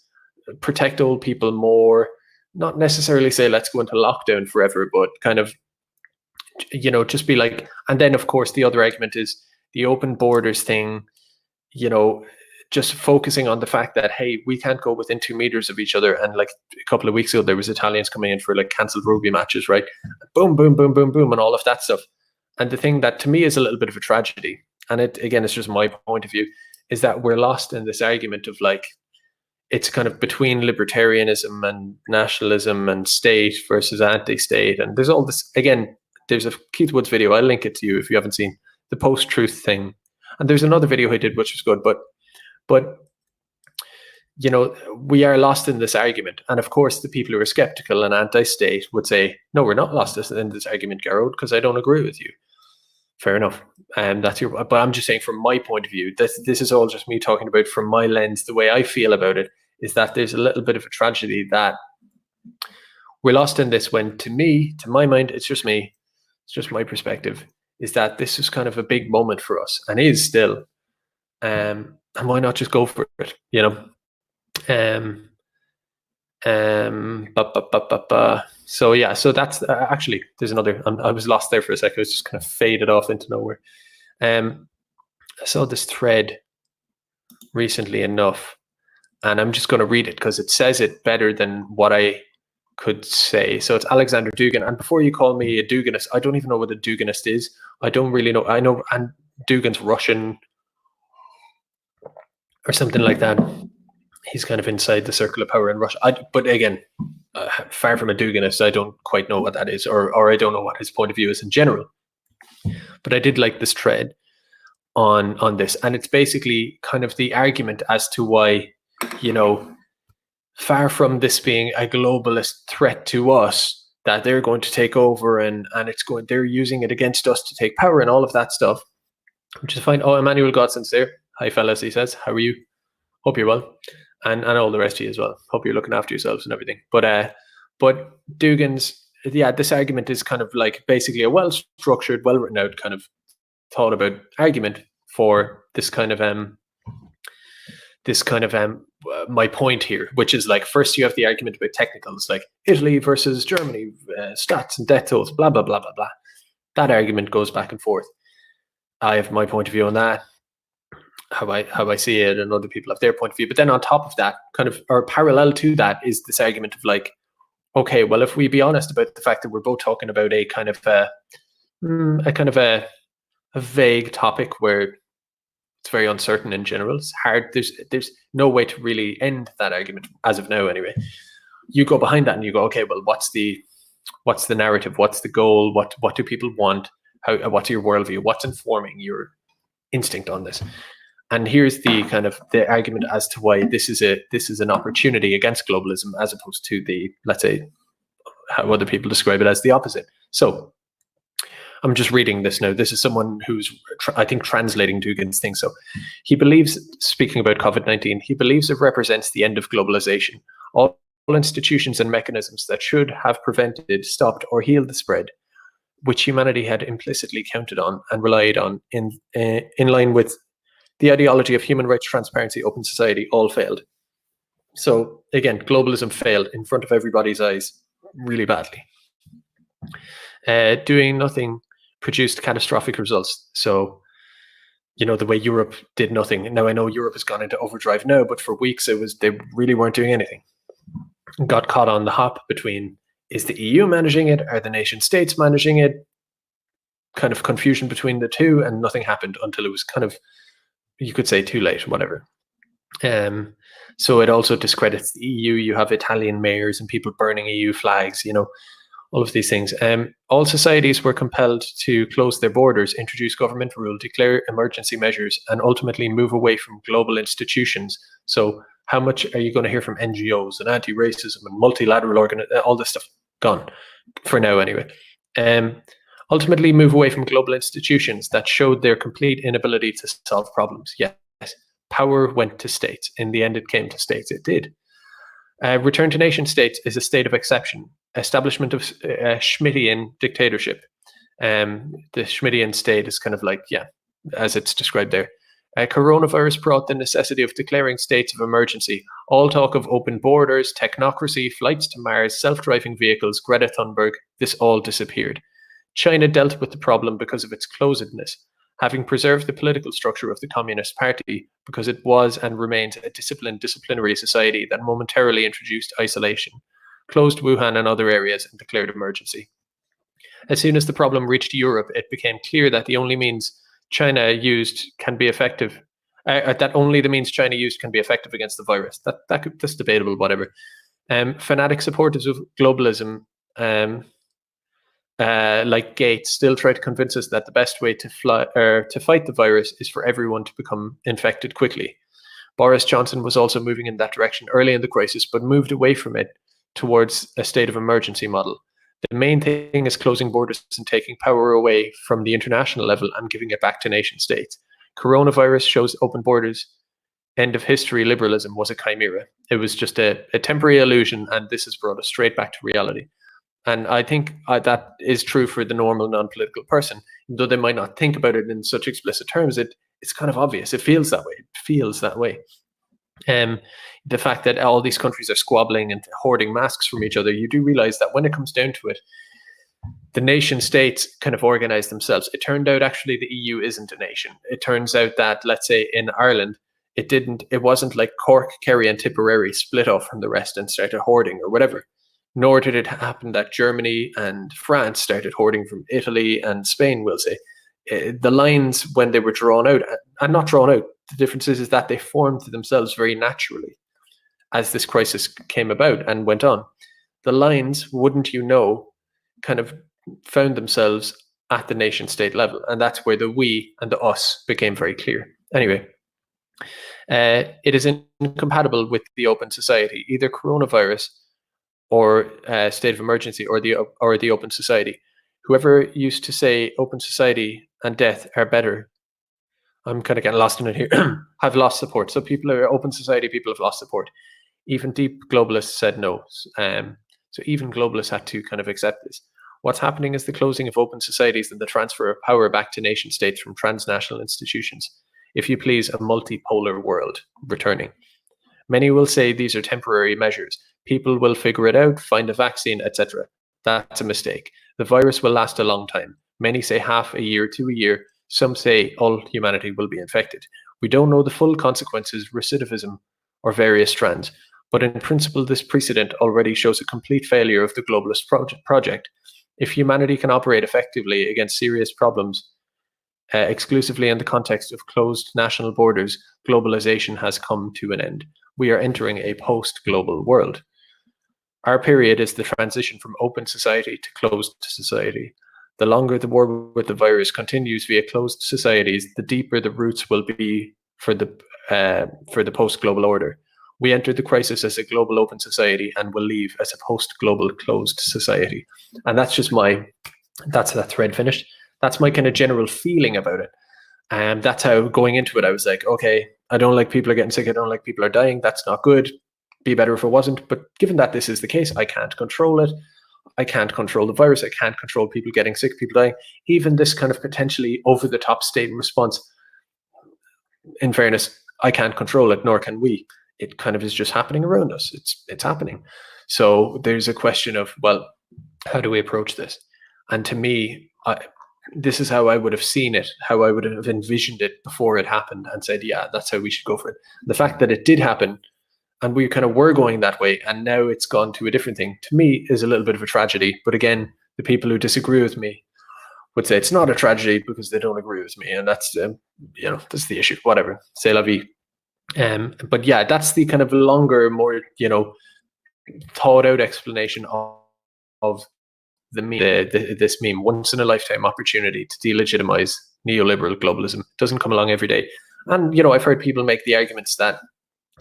protect old people more, not necessarily say let's go into lockdown forever, but kind of, just be like, and then of course the other argument is the open borders thing, just focusing on the fact that, hey, we can't go within 2 meters of each other. And like a couple of weeks ago, there was Italians coming in for like cancelled rugby matches, right? Boom, boom, boom, boom, boom, and all of that stuff. And the thing that to me is a little bit of a tragedy, and it's just my point of view, is that we're lost in this argument of like, it's kind of between libertarianism and nationalism and state versus anti-state. And there's all this, again, there's a Keith Woods video, I'll link it to you if you haven't seen, the post-truth thing. And there's another video he did, which was good, but we are lost in this argument. And of course, the people who are skeptical and anti-state would say, no, we're not lost in this argument, Garrod, because I don't agree with you. Fair enough. That's your, but I'm just saying from my point of view, this is all just me talking about from my lens, the way I feel about it, is that there's a little bit of a tragedy that we're lost in this when, to my mind, it's just me, it's just my perspective, is that this is kind of a big moment for us and is still. And why not just go for it, So yeah, so that's actually, there's another, I was lost there for a second. I was just kind of faded off into nowhere. I saw this thread recently enough, and I'm just going to read it because it says it better than what I could say. So it's Alexander Dugin. And before you call me a Duginist, I don't even know what a Duginist is. I don't really know. I know, and Dugin's Russian or something like that. He's kind of inside the circle of power in Russia. But again, far from a Duginist, I don't quite know what that is, or I don't know what his point of view is in general. But I did like this thread on this, and it's basically kind of the argument as to why, far from this being a globalist threat to us, that they're going to take over and they're using it against us to take power and all of that stuff, which is fine. Oh, Emmanuel Godson's there. Hi, fellas, he says. How are you? Hope you're well. And all the rest of you as well. Hope you're looking after yourselves and everything. But Dugin's, this argument is kind of like basically a well-structured, well-written out, kind of thought about argument for this kind of my point here, which is like, first you have the argument about technicals, like Italy versus Germany, stats and death tolls, blah, blah, blah, blah, blah. That argument goes back and forth. I have my point of view on that, how I see it, and other people have their point of view. But then on top of that, kind of, or parallel to that, is this argument of like, okay, well, if we be honest about the fact that we're both talking about a kind of a vague topic where it's very uncertain in general, it's hard. There's no way to really end that argument as of now. Anyway, you go behind that and you go, okay, well, what's the narrative? What's the goal? What do people want? What's your worldview? What's informing your instinct on this? And here's the kind of the argument as to why this is an opportunity against globalism, as opposed to the, let's say, how other people describe it as the opposite. So I'm just reading this now. This is someone who's, I think, translating Dugin's thing. So he believes, speaking about COVID-19, he believes it represents the end of globalization. All institutions and mechanisms that should have prevented, stopped, or healed the spread, which humanity had implicitly counted on and relied on in line with the ideology of human rights, transparency, open society, all failed. So again, globalism failed in front of everybody's eyes really badly. Doing nothing produced catastrophic results. So, the way Europe did nothing. Now I know Europe has gone into overdrive now, but for weeks they really weren't doing anything. Got caught on the hop between, is the EU managing it? Are the nation states managing it? Kind of confusion between the two, and nothing happened until it was kind of, you could say, too late, whatever. So it also discredits the EU. You have Italian mayors and people burning EU flags, all of these things. All societies were compelled to close their borders, introduce government rule, declare emergency measures, and ultimately move away from global institutions. So how much are you going to hear from NGOs and anti-racism and multilateral all this stuff? Gone for now anyway. Ultimately move away from global institutions that showed their complete inability to solve problems. Yes, power went to states. In the end, it came to states. It did. Return to nation states is a state of exception. Establishment of Schmittian dictatorship. The Schmittian state is kind of like, yeah, as it's described there. Coronavirus brought the necessity of declaring states of emergency. All talk of open borders, technocracy, flights to Mars, self-driving vehicles, Greta Thunberg, this all disappeared. China dealt with the problem because of its closedness, having preserved the political structure of the Communist Party because it was and remains a disciplinary society that momentarily introduced isolation, closed Wuhan and other areas, and declared emergency. As soon as the problem reached Europe, it became clear that the only means China used can be effective. That only the means China used can be effective against the virus. That's debatable, whatever. Fanatic supporters of globalism, like Gates, still try to convince us that the best way to fight the virus is for everyone to become infected quickly. Boris Johnson was also moving in that direction early in the crisis, but moved away from it towards a state of emergency model. The main thing is closing borders and taking power away from the international level and giving it back to nation states. Coronavirus shows open borders. End of history liberalism was a chimera. It was just a temporary illusion, and this has brought us straight back to reality. And I think that is true for the normal non-political person. Though they might not think about it in such explicit terms, it's kind of obvious. It feels that way. It feels that way. The fact that all these countries are squabbling and hoarding masks from each other, you do realize that when it comes down to it, the nation states kind of organize themselves. It turned out actually the EU isn't a nation. It turns out that, let's say in Ireland, it wasn't like Cork, Kerry and Tipperary split off from the rest and started hoarding or whatever. Nor did it happen that Germany and France started hoarding from Italy and Spain, we'll say. The lines, when they were drawn out, and not drawn out, the difference is that they formed themselves very naturally as this crisis came about and went on. The lines, wouldn't you know, kind of found themselves at the nation state level. And that's where the we and the us became very clear. Anyway, it is incompatible with the open society, either coronavirus or state of emergency or the open society. Whoever used to say open society and death are better, I'm kind of getting lost in it here, have lost support. So people are open society, people have lost support. Even deep globalists said no. So even globalists had to kind of accept this. What's happening is the closing of open societies and the transfer of power back to nation states from transnational institutions. If you please, a multipolar world returning. Many will say these are temporary measures. People will figure it out, find a vaccine, etc. That's a mistake. The virus will last a long time. Many say half a year to a year. Some say all humanity will be infected. We don't know the full consequences, recidivism, or various strands. But in principle, this precedent already shows a complete failure of the globalist project. If humanity can operate effectively against serious problems, exclusively in the context of closed national borders, globalization has come to an end. We are entering a post-global world. Our period is the transition from open society to closed society. The longer the war with the virus continues via closed societies, the deeper the roots will be for the post-global order. We enter the crisis as a global open society and will leave as a post-global closed society. And that's just that's that thread finished. That's my kind of general feeling about it. And that's how going into it, I was like, okay, I don't like people are getting sick. I don't like people are dying. That's not good. Be better if it wasn't. But given that this is the case, I can't control it. I can't control the virus. I can't control people getting sick, people dying. Even this kind of potentially over-the-top state response, in fairness, I can't control it, nor can we. It kind of is just happening around us. It's happening. So there's a question of, well, how do we approach this? And to me, this is how I would have seen it, how I would have envisioned it before it happened and said, yeah, that's how we should go for it. The fact that it did happen and we kind of were going that way and now it's gone to a different thing, to me is a little bit of a tragedy. But again, the people who disagree with me would say it's not a tragedy because they don't agree with me. And that's, that's the issue, whatever, c'est la vie. But yeah, that's the kind of longer, more, thought out explanation of this meme, once in a lifetime opportunity to delegitimize neoliberal globalism. It doesn't come along every day. And, I've heard people make the arguments that,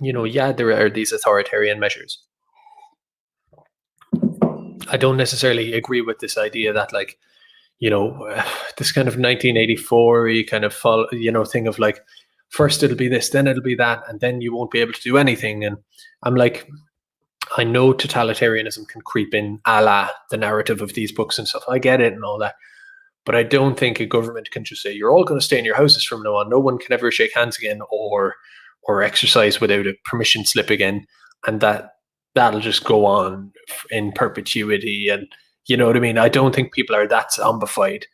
there are these authoritarian measures. I don't necessarily agree with this idea that, like, this kind of 1984 kind of thing of like, first it'll be this, then it'll be that, and then you won't be able to do anything. And I'm like, I know totalitarianism can creep in, a la the narrative of these books and stuff. I get it and all that. But I don't think a government can just say, you're all going to stay in your houses from now on. No one can ever shake hands again or exercise without a permission slip again. And that'll just go on in perpetuity. And you know what I mean? I don't think people are that zombified.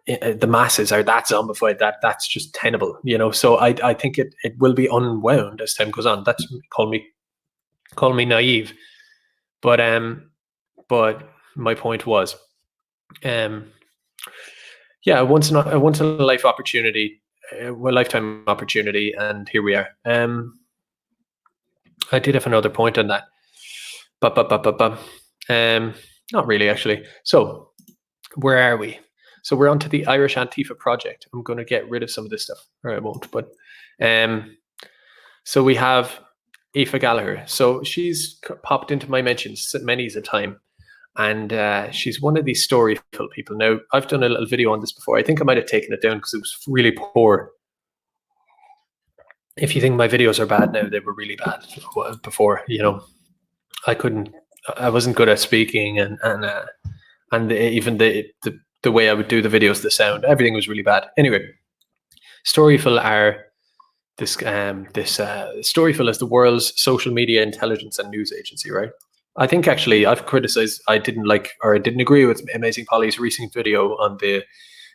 The masses are that zombified that's just tenable, So I think it will be unwound as time goes on. That's call me naive, but my point was, once in a lifetime opportunity, and here we are. I did have another point on that, but not really actually. So where are we? So we're on to the Irish Antifa project. I'm going to get rid of some of this stuff, or I won't. But so we have Aoife Gallagher. So she's popped into my mentions many's a time. And she's one of these storyful people. Now, I've done a little video on this before. I think I might have taken it down because it was really poor. If you think my videos are bad now, they were really bad before. I wasn't good at speaking, and even the way I would do the videos, the sound, everything was really bad. Anyway, Storyful are Storyful is the world's social media intelligence and news agency, right? I think actually I've criticized, I didn't agree with Amazing Polly's recent video on the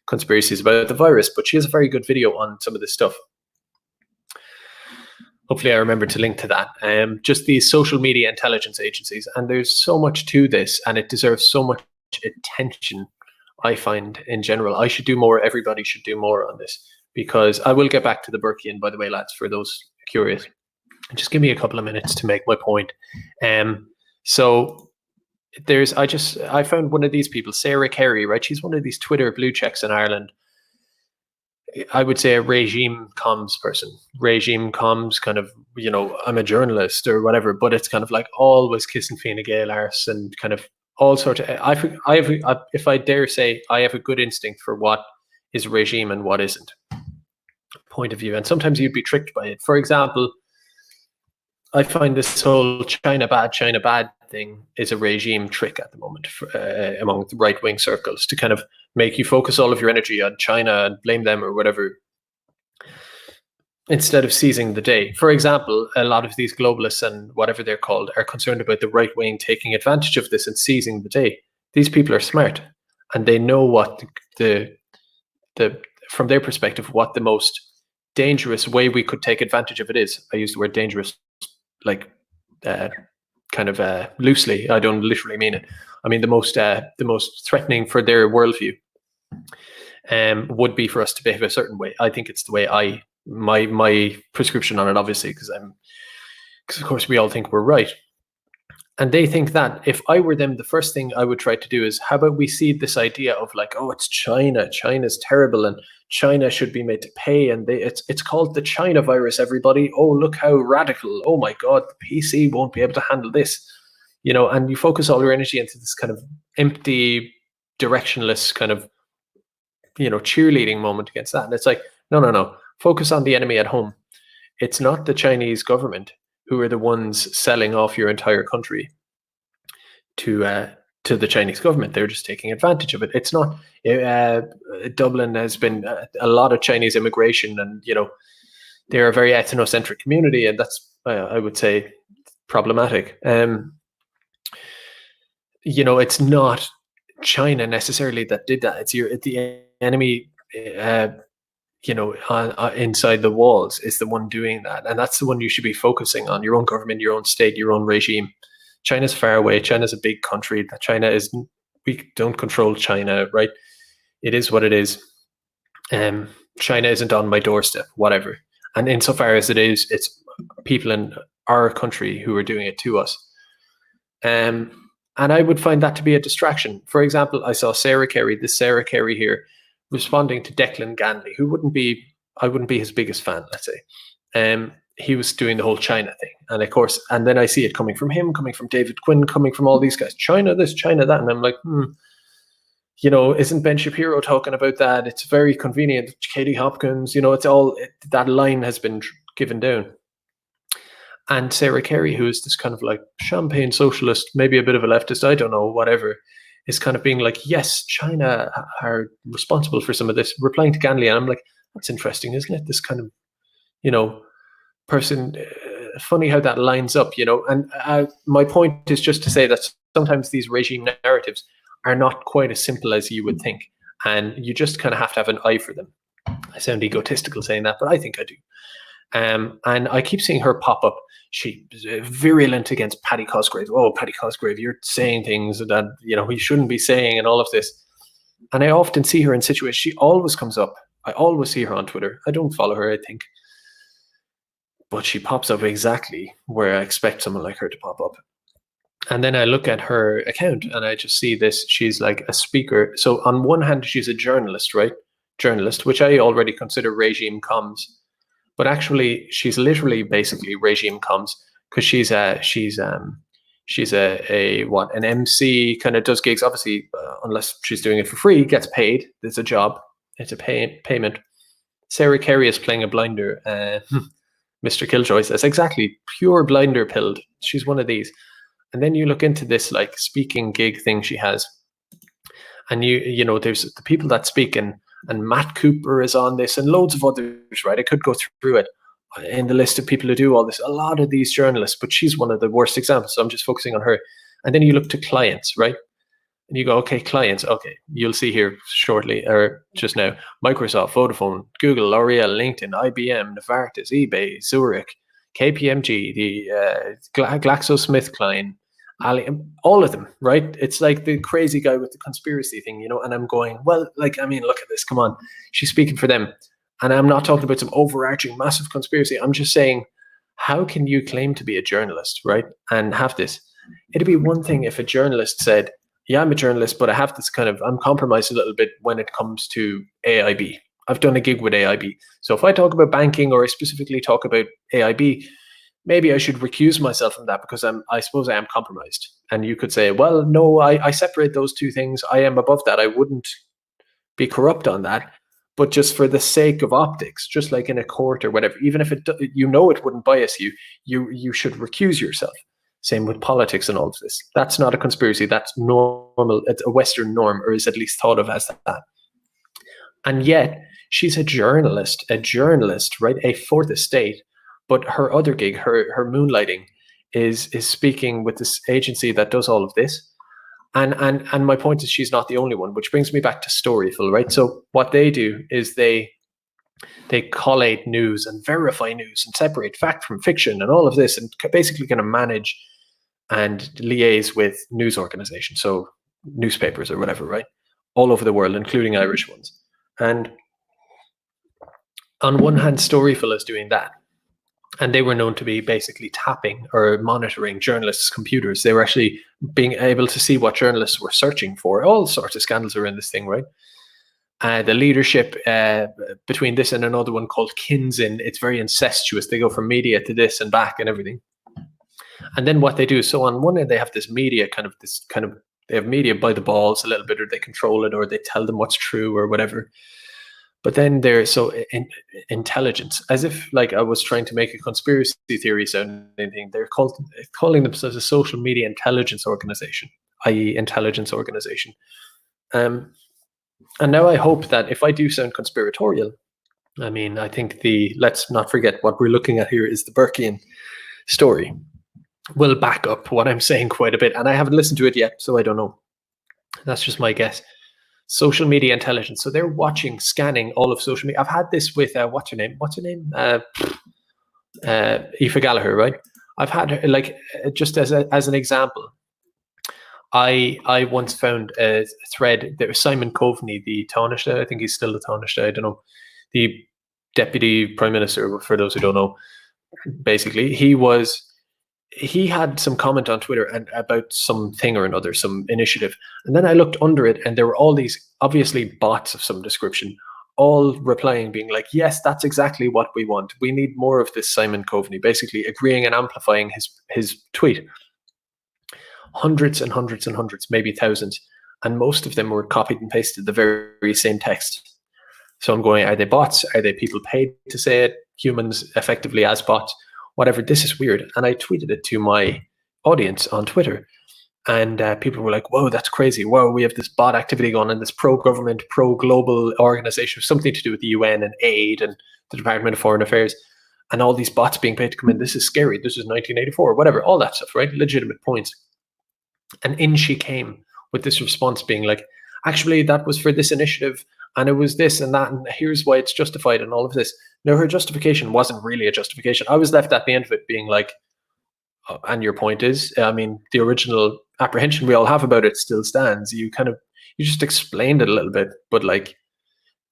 conspiracies about the virus, but she has a very good video on some of this stuff. Hopefully I remember to link to that. Just these social media intelligence agencies, and there's so much to this, and it deserves so much attention, I find, in general. I should do more, everybody should do more on this, because I will get back to the Burkean, by the way, lads, for those curious. Just give me a couple of minutes to make my point. So I found one of these people, Sarah Carey, right? She's one of these Twitter blue checks in Ireland. I would say a regime comms person. Regime comms, kind of, I'm a journalist or whatever, but it's kind of like always kissing Fine Gael arse and kind of all sorts of. If I dare say, I have a good instinct for what is regime and what isn't. Point of view, and sometimes you'd be tricked by it. For example, I find this whole China bad thing is a regime trick at the moment among the right-wing circles to kind of make you focus all of your energy on China and blame them or whatever, instead of seizing the day. For example, a lot of these globalists and whatever they're called are concerned about the right-wing taking advantage of this and seizing the day. These people are smart, and they know what from their perspective, what the most dangerous way we could take advantage of it is. I use the word dangerous like loosely. I don't literally mean it. I mean the most threatening for their worldview would be for us to behave a certain way. I think it's the way my prescription on it, obviously, because of course we all think we're right. And they think that if I were them, the first thing I would try to do is, how about we see this idea of like, oh, it's China's terrible and China should be made to pay, and it's called the China virus, everybody. Oh, look how radical. Oh my God, the PC won't be able to handle this. And you focus all your energy into this kind of empty, directionless kind of, cheerleading moment against that. And it's like, no. Focus on the enemy at home. It's not the Chinese government who are the ones selling off your entire country to the Chinese government. They're just taking advantage of it. It's not. Dublin has been a lot of Chinese immigration, and they're a very ethnocentric community, and that's I would say problematic. It's not China necessarily that did that. It's the enemy. Inside the walls is the one doing that, and that's the one you should be focusing on. Your own government, your own state, your own regime. China's far away. China's a big country. We don't control China, right? It is what it is. China isn't on my doorstep, whatever. And insofar as it is, it's people in our country who are doing it to us. And I would find that to be a distraction. For example, I saw Sarah Carey here, responding to Declan Ganley, who I wouldn't be his biggest fan, let's say. He was doing the whole China thing. And of course, and then I see it coming from him, coming from David Quinn, coming from all these guys, China this, China that. And I'm like, isn't Ben Shapiro talking about that? It's very convenient. Katie Hopkins, that line has been given down. And Sarah Carey, who is this kind of like champagne socialist, maybe a bit of a leftist, I don't know, whatever, is kind of being like, yes, China are responsible for some of this, replying to Ganley. And I'm like, that's interesting, isn't it? This kind of, person, funny how that lines up, And my point is just to say that sometimes these regime narratives are not quite as simple as you would think. And you just kind of have to have an eye for them. I sound egotistical saying that, but I think I do. And I keep seeing her pop up. She's virulent against Paddy Cosgrave. Oh, Paddy Cosgrave, you're saying things that, you shouldn't be saying and all of this. And I often see her in situations. She always comes up. I always see her on Twitter. I don't follow her, I think. But she pops up exactly where I expect someone like her to pop up. And then I look at her account and I just see this. She's like a speaker. So on one hand, she's a journalist, right? Journalist, which I already consider regime comms. But actually, she's literally basically regime comms because she's an MC, kind of does gigs. Obviously, unless she's doing it for free, gets paid. It's a job. It's a payment. Sarah Carey is playing a blinder. Mr. Killjoy says exactly, pure blinder pilled. She's one of these. And then you look into this like speaking gig thing she has, and there's the people that speak, and Matt Cooper is on this, and loads of others, right? I could go through it in the list of people who do all this. A lot of these journalists, but she's one of the worst examples. So I'm just focusing on her. And then you look to clients, right? And you go, okay, clients. Okay, you'll see here shortly, or just now, Microsoft, Vodafone, Google, L'Oreal, LinkedIn, IBM, Novartis, eBay, Zurich, KPMG, the GlaxoSmithKline, Ali, all of them, right? It's like the crazy guy with the conspiracy thing, and I'm going, well, look at this, come on. She's speaking for them. And I'm not talking about some overarching massive conspiracy. I'm just saying, how can you claim to be a journalist, right? And have this? It'd be one thing if a journalist said, yeah, I'm a journalist, but I have this I'm compromised a little bit when it comes to AIB. I've done a gig with AIB. So if I talk about banking or I specifically talk about AIB, maybe I should recuse myself from that because I suppose I am compromised. And you could say, well, no, I separate those two things. I am above that. I wouldn't be corrupt on that. But just for the sake of optics, just like in a court or whatever, even if it wouldn't bias you, you should recuse yourself. Same with politics and all of this. That's not a conspiracy. That's normal. It's a Western norm, or is at least thought of as that. And yet she's a journalist, right? A fourth estate. But her other gig, her moonlighting, is speaking with this agency that does all of this. And my point is she's not the only one, which brings me back to Storyful, right? So what they do is they collate news and verify news and separate fact from fiction and all of this, and basically kind of manage and liaise with news organizations, so newspapers or whatever, right? All over the world, including Irish ones. And on one hand, Storyful is doing that. And they were known to be basically tapping or monitoring journalists' computers. They were actually being able to see what journalists were searching for. All sorts of scandals are in this thing, right? The leadership between this and another one called Kinsin, it's very incestuous. They go from media to this and back and everything. And then what they do, so on one end, they have this media they have media by the balls a little bit, or they control it, or they tell them what's true or whatever. But then they're so intelligence, as if like I was trying to make a conspiracy theory sounding thing. They're calling themselves a social media intelligence organization, i.e. intelligence organization. And now I hope that if I do sound conspiratorial, I think let's not forget what we're looking at here is the Burkean story will back up what I'm saying quite a bit. And I haven't listened to it yet, so I don't know. That's just my guess. Social media intelligence. So they're scanning all of social media. I've had this with, what's her name? Aoife Gallagher, right? I've had her, like, just as an example, I once found a thread. There was Simon Coveney, the Taoiseach. I think he's still the Taoiseach. I don't know. The Deputy Prime Minister, for those who don't know. Basically, he was he had some comment on Twitter and about something or another, some initiative. And then I looked under it, and there were all these obviously bots of some description, all replying, being like, yes, that's exactly what we want. We need more of this Simon Coveney, basically agreeing and amplifying his tweet. Hundreds and hundreds and hundreds, maybe thousands. And most of them were copied and pasted the very same text. So I'm going, are they bots? Are they people paid to say it? Humans effectively as bots? Whatever, this is weird. And I tweeted it to my audience on Twitter. And people were like, whoa, that's crazy. Whoa, we have this bot activity going on, this pro-government, pro-global organization, something to do with the UN and aid and the Department of Foreign Affairs. And all these bots being paid to come in. This is scary. This is 1984, whatever, all that stuff, right? Legitimate points. And in she came with this response being like, actually, that was for this initiative. And it was this and that, and here's why it's justified and all of this. No, her justification wasn't really a justification. I was left at the end of it being like, oh, and your point is, I mean, the original apprehension we all have about it still stands. You just explained it a little bit, but like,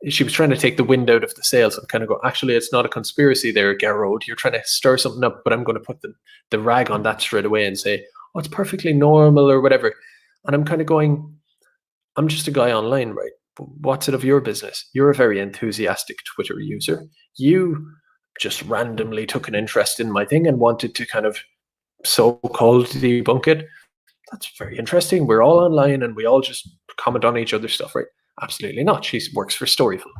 she was trying to take the wind out of the sails and kind of go, actually, it's not a conspiracy there, Gerard. You're trying to stir something up, but I'm going to put the rag on that straight away and say, oh, it's perfectly normal or whatever. And I'm kind of going, I'm just a guy online, right? What's it of your business? You're a very enthusiastic Twitter user. You just randomly took an interest in my thing and wanted to kind of so-called debunk it. That's very interesting. We're all online and we all just comment on each other's stuff, right? Absolutely not. She works for Storyful.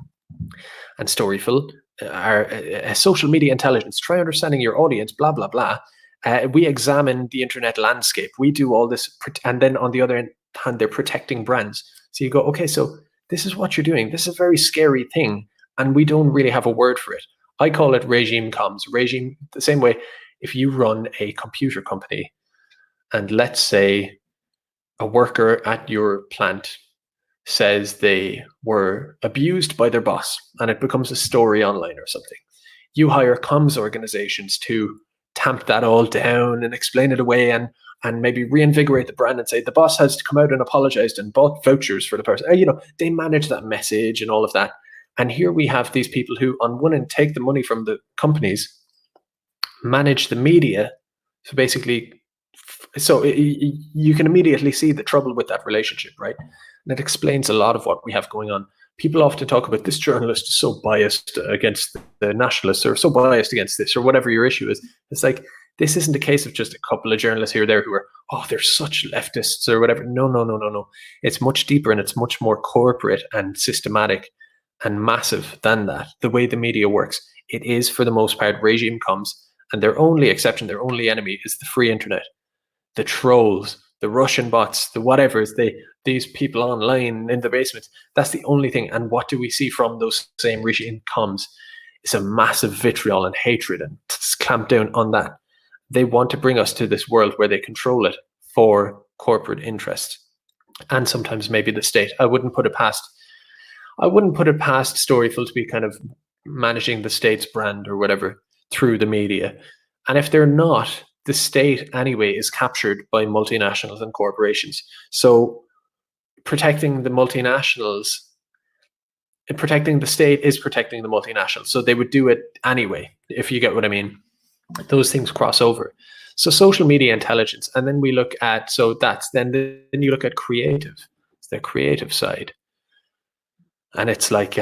And Storyful are a social media intelligence. Try understanding your audience, blah, blah, blah. We examine the internet landscape. We do all this. And then on the other hand, they're protecting brands. So you go, okay, so this is what you're doing. This is a very scary thing. And we don't really have a word for it. I call it regime comms. Regime, the same way, if you run a computer company and let's say a worker at your plant says they were abused by their boss and it becomes a story online or something, you hire comms organizations to tamp that all down and explain it away and maybe reinvigorate the brand and say the boss has to come out and apologized and bought vouchers for the person. They manage that message and all of that. And here we have these people who, on one end, take the money from the companies, manage the media. So basically, you can immediately see the trouble with that relationship, right? And it explains a lot of what we have going on. People often talk about this journalist is so biased against the nationalists or so biased against this or whatever your issue is. It's like, this isn't a case of just a couple of journalists here or there who are, oh, they're such leftists or whatever. No. It's much deeper and it's much more corporate and systematic and massive than that. The way the media works, it is for the most part regime comms, and their only exception, their only enemy is the free internet. The trolls, the Russian bots, the whatevers, these people online in the basement. That's the only thing. And what do we see from those same regime comms? It's a massive vitriol and hatred and clamp down on that. They want to bring us to this world where they control it for corporate interest and sometimes maybe the state. I wouldn't put it past Storyful to be kind of managing the state's brand or whatever through the media. And if they're not, the state anyway is captured by multinationals and corporations. So protecting the multinationals, protecting the state is protecting the multinationals. So they would do it anyway, if you get what I mean. Those things cross over. So social media intelligence. And then we look at, then you look at creative. It's the creative side. And it's like,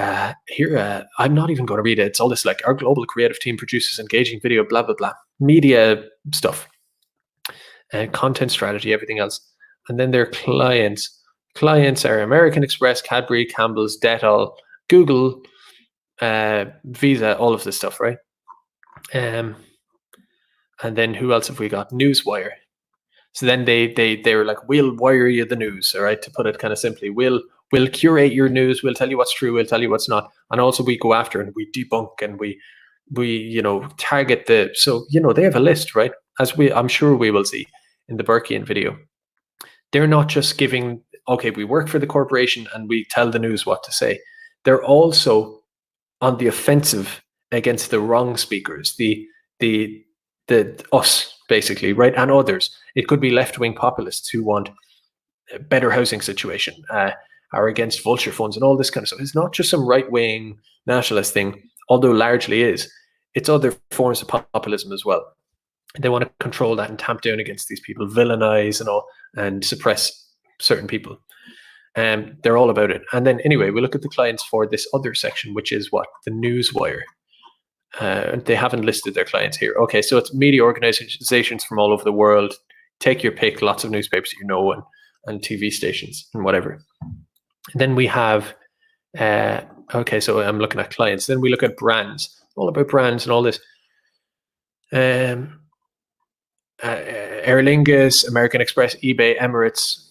here, I'm not even going to read it. It's all this like, our global creative team produces engaging video, blah, blah, blah. Media stuff. Content strategy, everything else. And then their clients. Clients are American Express, Cadbury, Campbell's, Dettol, Google, Visa, all of this stuff, right? And then who else have we got? Newswire. So then they were like, we'll wire you the news, all right, to put it kind of simply. We'll curate your news, we'll tell you what's true, we'll tell you what's not. And also we go after and we debunk and we target they have a list, right? I'm sure we will see in the Burkean video. They're not just giving, okay, we work for the corporation and we tell the news what to say. They're also on the offensive against the wrong speakers, the us basically, right, and others. It could be left-wing populists who want a better housing situation, are against vulture funds and all this kind of stuff. It's not just some right-wing nationalist thing, although largely is. It's other forms of populism as well. They want to control that and tamp down against these people, villainize and all, and suppress certain people. They're all about it. And then anyway, we look at the clients for this other section, which is what? The newswire. They haven't listed their clients here. Okay, so it's media organizations from all over the world. Take your pick, lots of newspapers and TV stations and whatever. And then we have, okay, so I'm looking at clients. Then we look at brands, all about brands and all this. Aer Lingus, American Express, eBay, Emirates,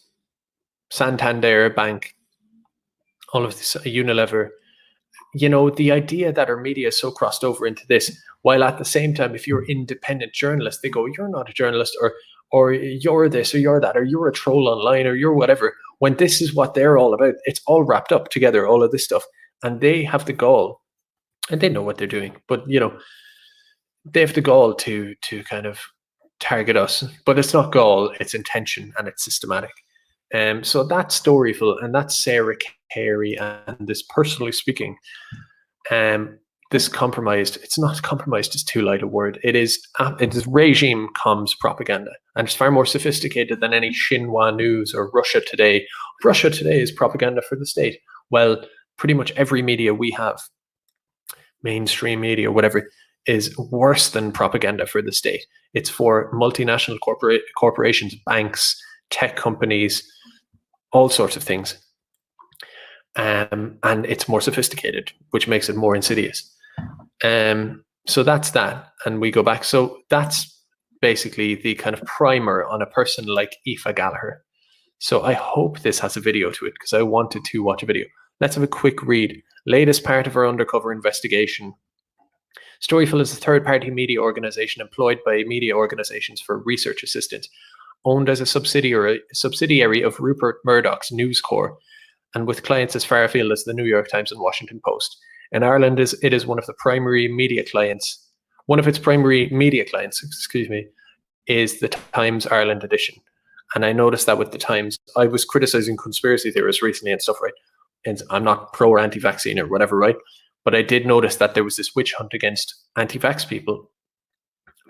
Santander Bank, all of this, Unilever. The idea that our media is so crossed over into this, while at the same time, if you're independent journalist, they go, you're not a journalist, or you're this, or you're that, or you're a troll online, or you're whatever. When this is what they're all about, it's all wrapped up together, all of this stuff. And they have the gall, and they know what they're doing, but they have the gall to kind of target us. But it's not gall, it's intention, and it's systematic. So that's Storyful, and that's Sarah Carey, and this, personally speaking, this compromised, it's not compromised, it's too light a word. It is regime comms propaganda, and it's far more sophisticated than any Xinhua News or Russia Today. Russia Today is propaganda for the state. Well, pretty much every media we have, mainstream media, whatever, is worse than propaganda for the state. It's for multinational corporations, banks, tech companies, all sorts of things. And it's more sophisticated, which makes it more insidious. So that's that. And we go back. So that's basically the kind of primer on a person like Aoife Gallagher. So I hope this has a video to it, because I wanted to watch a video. Let's have a quick read. Latest part of our undercover investigation. Storyful is a third-party media organization employed by media organizations for research assistance, owned as a subsidiary of Rupert Murdoch's News Corp, and with clients as far afield as the New York Times and Washington Post. In Ireland, it is one of its primary media clients. Is the Times Ireland edition. And I noticed that with the Times, I was criticizing conspiracy theorists recently and stuff, right? And I'm not pro or anti-vaccine or whatever, right? But I did notice that there was this witch hunt against anti-vax people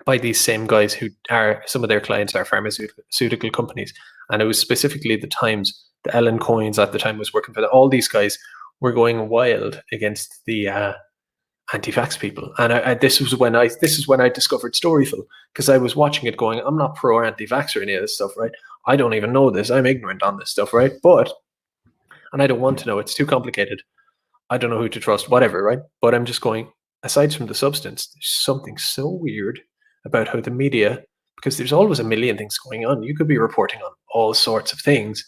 by these same guys who are, some of their clients are pharmaceutical companies. And it was specifically the Times, the Ellen Coins at the time was working for them. All these guys were going wild against the anti-vax people. And this is when I discovered Storyful, because I was watching it going, I'm not pro or anti-vax or any of this stuff, right? I don't even know this. I'm ignorant on this stuff, right? And I don't want to know. It's too complicated. I don't know who to trust, whatever, right? But I'm just going, aside from the substance, there's something so weird about how the media, because there's always a million things going on. You could be reporting on all sorts of things,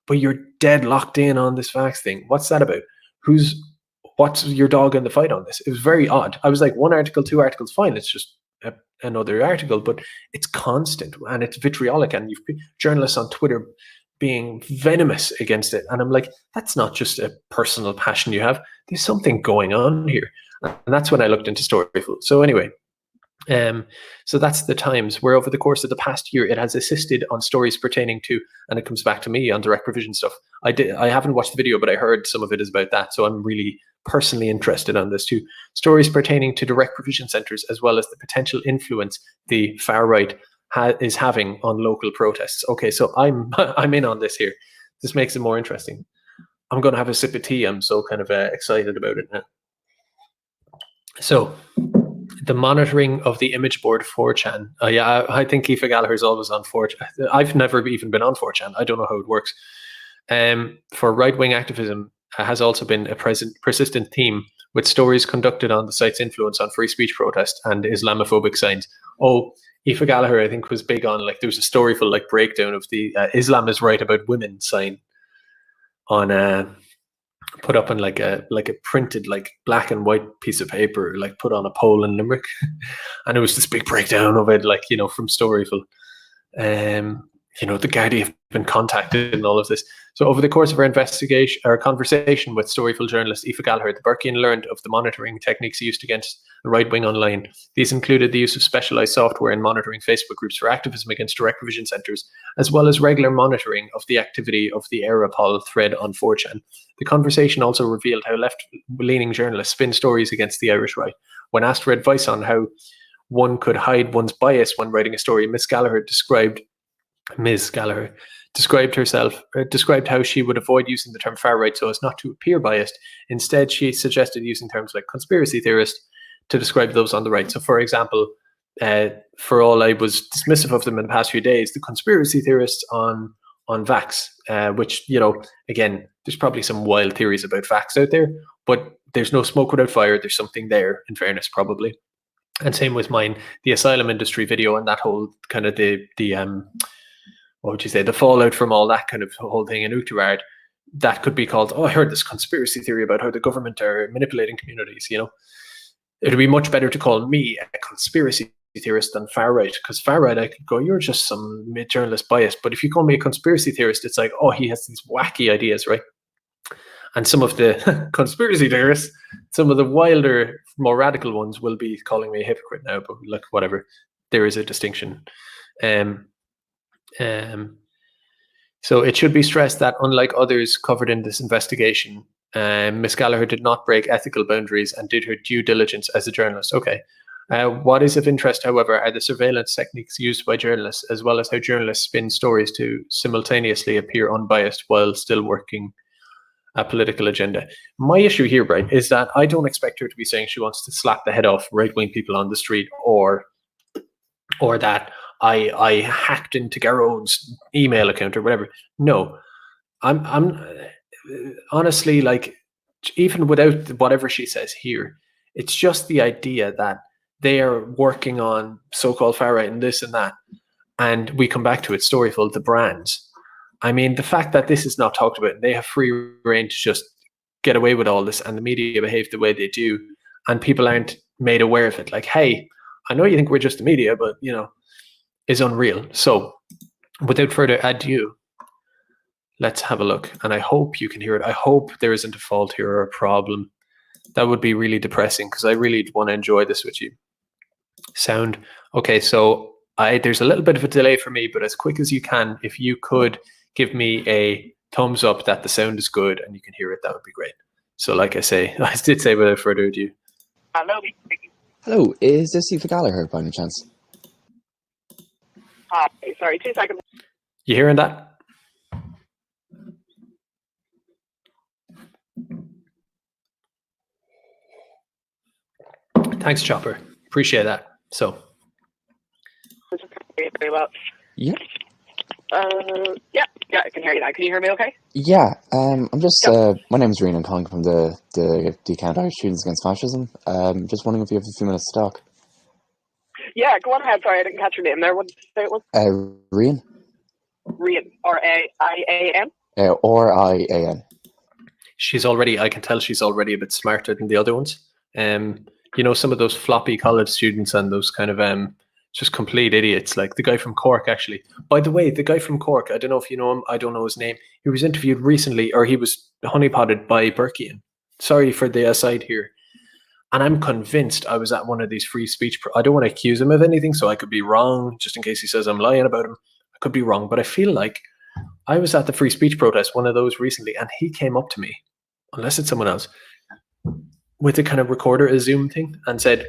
but you're dead locked in on this vax thing. What's that about? What's your dog in the fight on this? It was very odd. I was like, one article, two articles, fine. It's just another article, but it's constant and it's vitriolic, and you've journalists on Twitter being venomous against it. And I'm like, that's not just a personal passion you have. There's something going on here. And that's when I looked into Storyful. So anyway, so that's the Times, where over the course of the past year, it has assisted on stories pertaining to, and it comes back to me on direct provision stuff. I haven't watched the video, but I heard some of it is about that. So I'm really personally interested on this too. Stories pertaining to direct provision centers, as well as the potential influence the far right is having on local protests. Okay, so I'm in on this here. This makes it more interesting. I'm going to have a sip of tea. I'm so kind of excited about it now. So, the monitoring of the image board 4chan. Yeah, I think Aoife Gallagher is always on 4chan. I've never even been on 4chan. I don't know how it works. For right-wing activism has also been a persistent theme, with stories conducted on the site's influence on free speech protest and Islamophobic signs. Oh, Aoife Gallagher, I think, was big on, like, there was a Storyful like breakdown of the Islam is right about women sign on put up on like a printed like black and white piece of paper, like put on a pole in Limerick. And it was this big breakdown of it, like, from Storyful. The Gardaí have been contacted and all of this. So over the course of our investigation, our conversation with Storyful journalist Aoife Gallagher, the Burkean learned of the monitoring techniques used against the right wing online. These included the use of specialized software in monitoring Facebook groups for activism against direct provision centers, as well as regular monitoring of the activity of the Aeropol thread on 4chan. The conversation also revealed how left-leaning journalists spin stories against the Irish right. When asked for advice on how one could hide one's bias when writing a story. Ms. Gallagher described how she would avoid using the term far right so as not to appear biased. Instead, she suggested using terms like conspiracy theorist to describe those on the right. So, for example, for all I was dismissive of them in the past few days, the conspiracy theorists on vax, which, again, there's probably some wild theories about vax out there, but there's no smoke without fire. There's something there, in fairness, probably. And same with mine, the asylum industry video and that whole kind of the what would you say, the fallout from all that kind of whole thing in Uachtarard, that could be called, I heard this conspiracy theory about how the government are manipulating communities, It would be much better to call me a conspiracy theorist than far right, because far right, I could go, you're just some journalist bias. But if you call me a conspiracy theorist, it's like, oh, he has these wacky ideas, right? And some of the conspiracy theorists, some of the wilder, more radical ones will be calling me a hypocrite now, but look, whatever. There is a distinction. So it should be stressed that unlike others covered in this investigation, Ms. Gallagher did not break ethical boundaries and did her due diligence as a journalist. Okay. What is of interest, however, are the surveillance techniques used by journalists, as well as how journalists spin stories to simultaneously appear unbiased while still working a political agenda. My issue here, Brian, is that I don't expect her to be saying she wants to slap the head off right-wing people on the street, or that I hacked into Garrone's email account or whatever. No, I'm honestly, like, even without whatever she says here, it's just the idea that they are working on so-called far right and this and that, and we come back to it, Storyful, the brands. I mean, the fact that this is not talked about, they have free reign to just get away with all this, and the media behave the way they do, and people aren't made aware of it. Like, hey, I know you think we're just the media, but, is unreal. So, without further ado, let's have a look. And I hope you can hear it. I hope there isn't a fault here or a problem. That would be really depressing, because I really want to enjoy this with you. Sound. Okay, so there's a little bit of a delay for me, but as quick as you can, if you could give me a thumbs up that the sound is good and you can hear it, that would be great. So like I did say without further ado. Hello, is this Eva Gallagher by any chance? Sorry, 2 seconds. You hearing that? Thanks, Chopper. Appreciate that. So. Very well. Yeah. Yeah, I can hear you now. Can you hear me okay? Yeah, I'm just, my name is Reen, I'm calling from the account Irish Students Against Fascism. Just wondering if you have a few minutes to talk. Yeah, go on ahead. Sorry, I didn't catch your name there. What did you say it was? Reen. Reen, R-A-I-A-N? R-I-A-N. I can tell she's already a bit smarter than the other ones. Some of those floppy college students and those kind of just complete idiots, like the guy from Cork, actually. By the way, the guy from Cork, I don't know if you know him, I don't know his name. He was interviewed recently, or he was honeypotted by Burkean. Sorry for the aside here. And I'm convinced I was at one of these free speech. I don't want to accuse him of anything, so I could be wrong, just in case he says I'm lying about him. I could be wrong, but I feel like I was at the free speech protest, one of those recently, and he came up to me, unless it's someone else, with a kind of recorder, a Zoom thing, and said,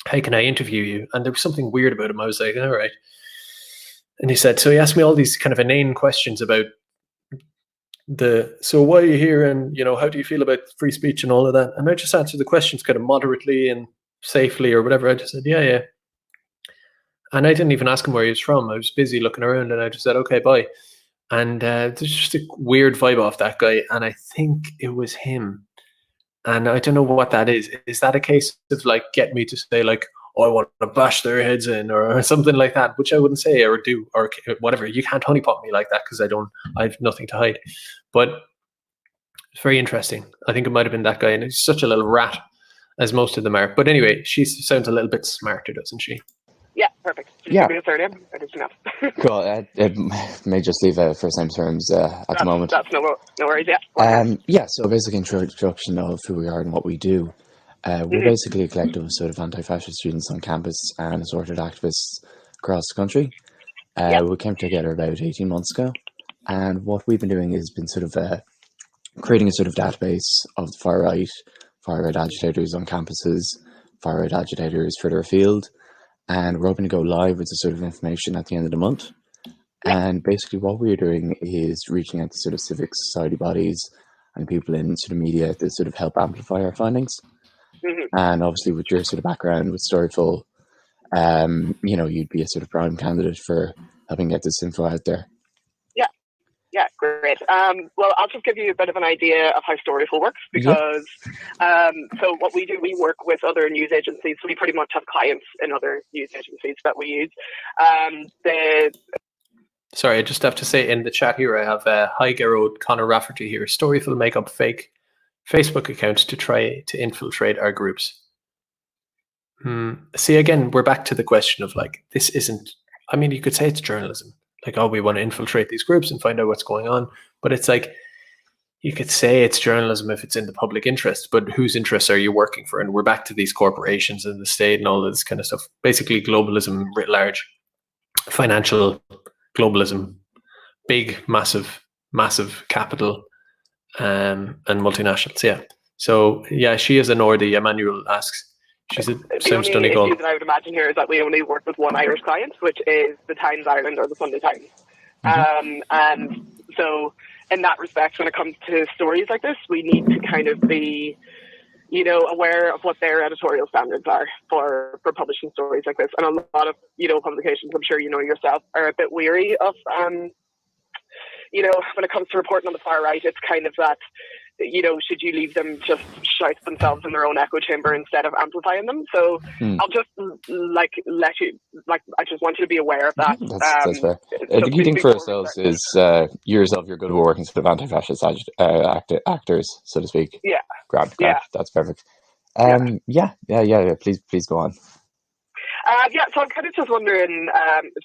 hey, can I interview you? And there was something weird about him. I was like, all right. And he said, so he asked me all these kind of inane questions about so why are you here? And, how do you feel about free speech and all of that? And I just answered the questions kind of moderately and safely or whatever. I just said, yeah. And I didn't even ask him where he was from. I was busy looking around and I just said, okay, bye. And there's just a weird vibe off that guy. And I think it was him. And I don't know what that is. Is that a case of like get me to say like, oh, I want to bash their heads in or something like that, which I wouldn't say or do or whatever. You can't honeypot me like that because I have nothing to hide. But it's very interesting. I think it might have been that guy, and he's such a little rat, as most of them are. But anyway, she sounds a little bit smarter, doesn't she? Yeah, perfect. Just Yeah. give me a surname. That is enough. Cool. It may just leave first name terms at the moment. That's no worries, yeah. Yeah, so basically introduction of who we are and what we do. We're basically a collective of sort of anti-fascist students on campus and assorted activists across the country. We came together about 18 months ago, and what we've been doing is been sort of creating a sort of database of the far right agitators on campuses, far right agitators further afield, and we're hoping to go live with the sort of information at the end of the month. Yeah. And basically what we're doing is reaching out to sort of civic society bodies and people in sort of media to sort of help amplify our findings. And obviously with your sort of background with Storyful, you'd be a sort of prime candidate for helping get this info out there. Yeah, great. Well, I'll just give you a bit of an idea of how Storyful works, because so what we do, we work with other news agencies. So we pretty much have clients in other news agencies that we use. Sorry, I just have to say in the chat here, I have Hi Gerald Connor Rafferty here. Storyful make up fake Facebook accounts to try to infiltrate our groups. See, again, we're back to the question of like, this isn't, I mean, you could say it's journalism. Like, oh, we want to infiltrate these groups and find out what's going on. But it's like, you could say it's journalism if it's in the public interest, but whose interests are you working for? And we're back to these corporations and the state and all of this kind of stuff. Basically, globalism writ large, financial globalism, big, massive capital and multinationals. Yeah. So, yeah, she is an Ordi. Emmanuel asks. She's a Sounds the only Donegal. issue that I would imagine here is that we only work with one Irish client, which is the Times Ireland or the Sunday Times. And so in that respect, when it comes to stories like this, we need to kind of be, aware of what their editorial standards are for publishing stories like this. And a lot of, publications, I'm sure you know yourself, are a bit weary of, when it comes to reporting on the far right, it's kind of that, should you leave them just shout themselves in their own echo chamber instead of amplifying them? So I'll just let you, I just want you to be aware of that. That's fair. The key thing for ourselves is you yourself, you're good at working sort of anti-fascist actors, so to speak. Yeah. Grant. Yeah. That's perfect. Please go on. So I'm kind of just wondering,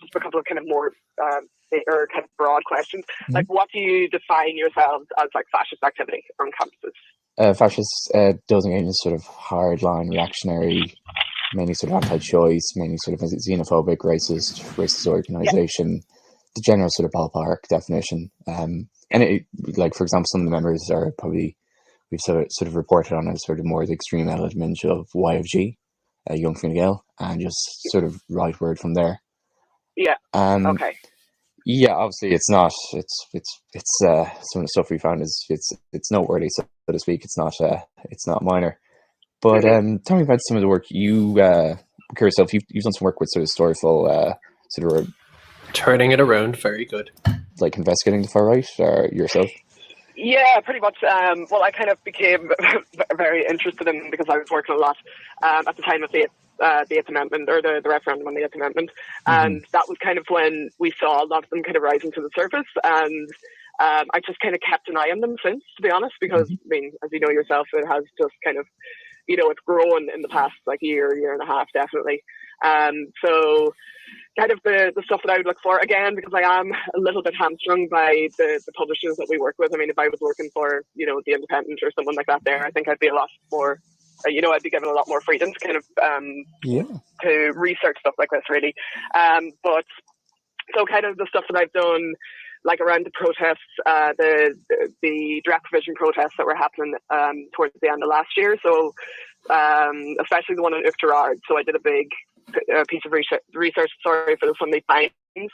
just a couple of kind of more or kind of broad questions. Like, what do you define yourselves as like fascist activity on campuses? Fascist designating sort of hardline, reactionary, mainly sort of anti-choice, mainly sort of xenophobic, racist organisation, the general sort of ballpark definition. And it, like, for example, some of the members are probably, we've sort of reported on as sort of more the extreme element of YFG, Young Fine Gael, and just sort of rightward from there. Yeah. Okay. Yeah, obviously it's not. It's some of the stuff we found is it's noteworthy, so to speak. It's not minor. But tell me about some of the work you, yourself. You've done some work with sort of Storyful, sort of turning it around. Very good. Like investigating the far right, or yourself. Yeah, pretty much. Well, I kind of became very interested in, because I was working a lot at the time of the 8th Amendment, or the referendum on the 8th Amendment, and that was kind of when we saw a lot of them kind of rising to the surface, and I just kind of kept an eye on them since, to be honest, because I mean, as you know yourself, it has just kind of, it's grown in the past like year and a half, definitely. So kind of the stuff that I would look for, again, because I am a little bit hamstrung by the publishers that we work with. I mean, if I was working for, The Independent or someone like that there, I think I'd be a lot more, I'd be given a lot more freedom to kind of, to research stuff like this, really. But so kind of the stuff that I've done, like around the protests, the direct provision protests that were happening towards the end of last year. So especially the one in Uachtarard. So I did a big piece of research for the Sunday Times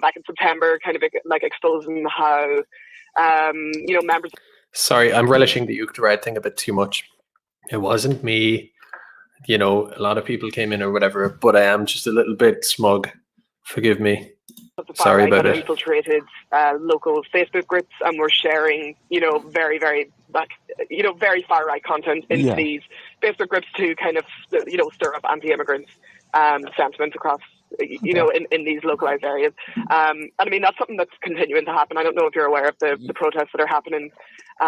back in September, kind of like exposing how members. Sorry, I'm relishing the Uachtarard thing a bit too much. It wasn't me. A lot of people came in or whatever, but I am just a little bit smug. Forgive me. Sorry about it. Infiltrated local Facebook groups, and we're sharing, very, very very far right content into these Facebook groups to kind of, stir up anti-immigrant sentiment across, in these localized areas. And I mean, that's something that's continuing to happen. I don't know if you're aware of the protests that are happening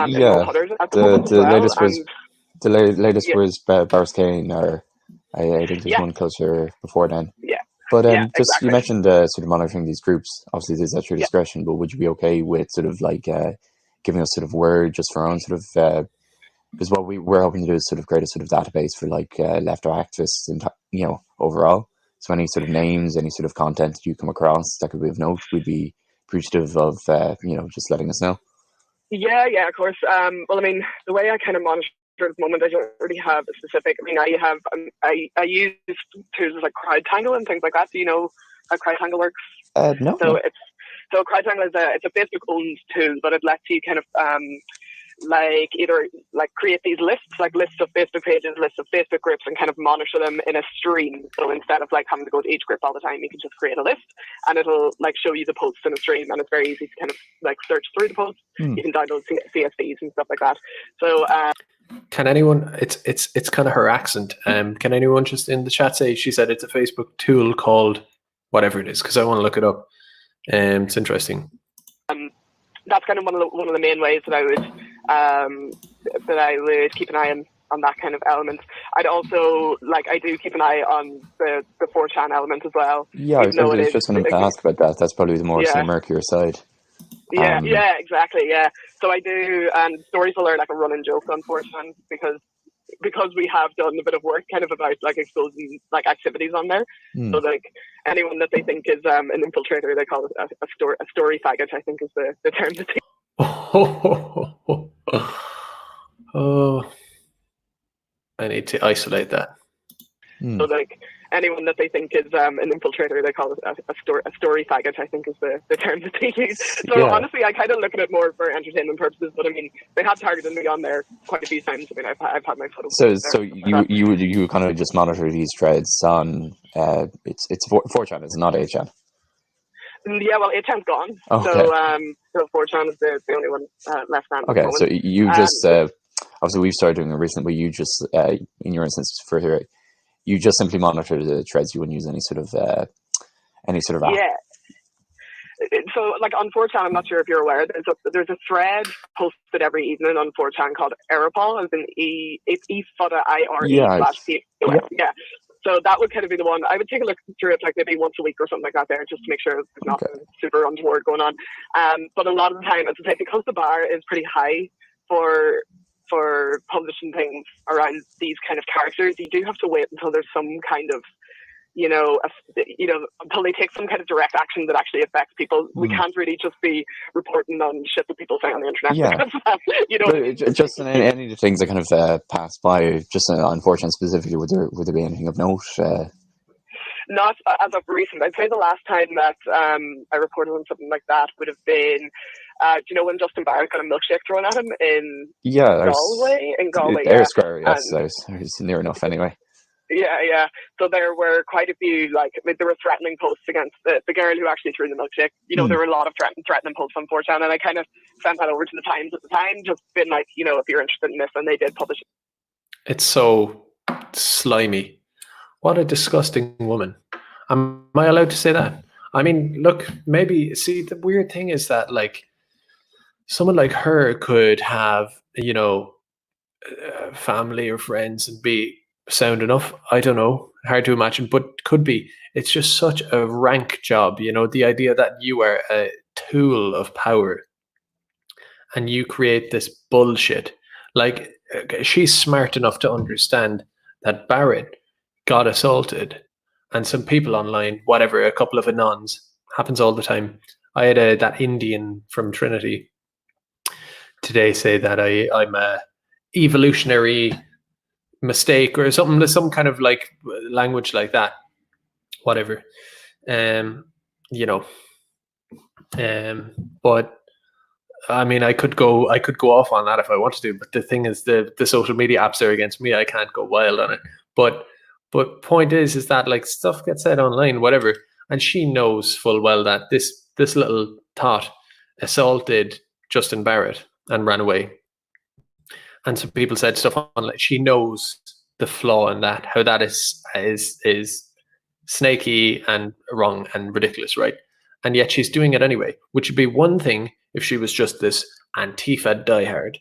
in Mulhunters at the moment as well. The latest was Boris Kane, or I think there's one closer before then. Yeah. But just exactly. You mentioned sort of monitoring these groups. Obviously, there's at your discretion. But would you be okay with sort of like giving us sort of word just for our own sort of? Because what we're hoping to do is sort of create a sort of database for like left activists and overall. So any sort of names, any sort of content that you come across that could be of note, we'd be appreciative of just letting us know. Yeah, of course. Well, I mean, the way I kind of monitor at the moment, I don't really have a specific. I mean, I use tools like CrowdTangle and things like that. Do you know how CrowdTangle works? No. So CrowdTangle is it's a Facebook owned tool, but it lets you kind of like either like create these lists, like lists of Facebook pages, lists of Facebook groups, and kind of monitor them in a stream. So instead of like having to go to each group all the time, you can just create a list and it'll like show you the posts in a stream, and it's very easy to kind of like search through the posts. You can download CSVs and stuff like that. So can anyone, it's kind of her accent, can anyone just in the chat say, she said it's a Facebook tool called whatever it is, because I want to look it up. It's interesting. That's kind of one of the main ways that I would keep an eye on that kind of element. I'd also I do keep an eye on the 4chan element as well. Yeah, I was just going to ask about that. That's probably the more murkier side. Yeah, exactly. Yeah, so I do, and stories are like a running joke on 4chan because we have done a bit of work kind of about like exposing like activities on there. So like anyone that they think is an infiltrator, they call it a story faggot, I think is the term that they Oh, I need to isolate that. So like anyone that they think is an infiltrator, they call it a story faggot, I think is the term that they use. So honestly, I kind of look at it more for entertainment purposes, but I mean, they have targeted me on there quite a few times. I mean, I've had my photos. So you kind of just monitor these threads on it's 4chan, it's not 8chan. Yeah, well, 8chan's gone. Okay. So 4chan is the only one left on. Okay, so you just obviously we've started doing it recently, but you just in your instance for here, you just simply monitor the threads. You wouldn't use any sort of app. Yeah. So like on 4chan, I'm not sure if you're aware, there's a thread posted every evening on 4chan called Aeropol, as in E-FODA-IRE/P. Yeah. So that would kind of be the one. I would take a look through it like maybe once a week or something like that there, just to make sure there's nothing super untoward going on. But a lot of the time, as I say, because the bar is pretty high for publishing things around these kind of characters, you do have to wait until there's some kind of, until they take some kind of direct action that actually affects people. We can't really just be reporting on shit that people say on the internet. Yeah. Just in any of the things that kind of passed by, just unfortunately specifically, would there be anything of note? Not as of recent. I'd say the last time that I reported on something like that would have been, do you know when Justin Barrett got a milkshake thrown at him in Galway? Ayr Square, yes. I was near enough anyway. Yeah. So there were quite a few, there were threatening posts against the girl who actually threw the milkshake. There were a lot of threatening posts on 4chan, and I kind of sent that over to the Times at the time, just been like, if you're interested in this, and they did publish it. It's so slimy. What a disgusting woman. Am I allowed to say that? I mean, look, maybe, see, the weird thing is that, someone like her could have, family or friends and be sound enough. I don't know, hard to imagine, but could be. It's just such a rank job, the idea that you are a tool of power and you create this bullshit. She's smart enough to understand that Barrett got assaulted and some people online, whatever, a couple of anons, happens all the time. I had that Indian from Trinity today say that I'm a evolutionary mistake or something, some kind of language like that, whatever. But I mean, I could go off on that if I wanted to, but the thing is, the social media apps are against me. I can't go wild on it. But point is that stuff gets said online, whatever, and she knows full well that this little tot assaulted Justin Barrett and ran away. And some people said stuff online. She knows the flaw in that, how that is snaky and wrong and ridiculous, right? And yet she's doing it anyway, which would be one thing if she was just this Antifa diehard.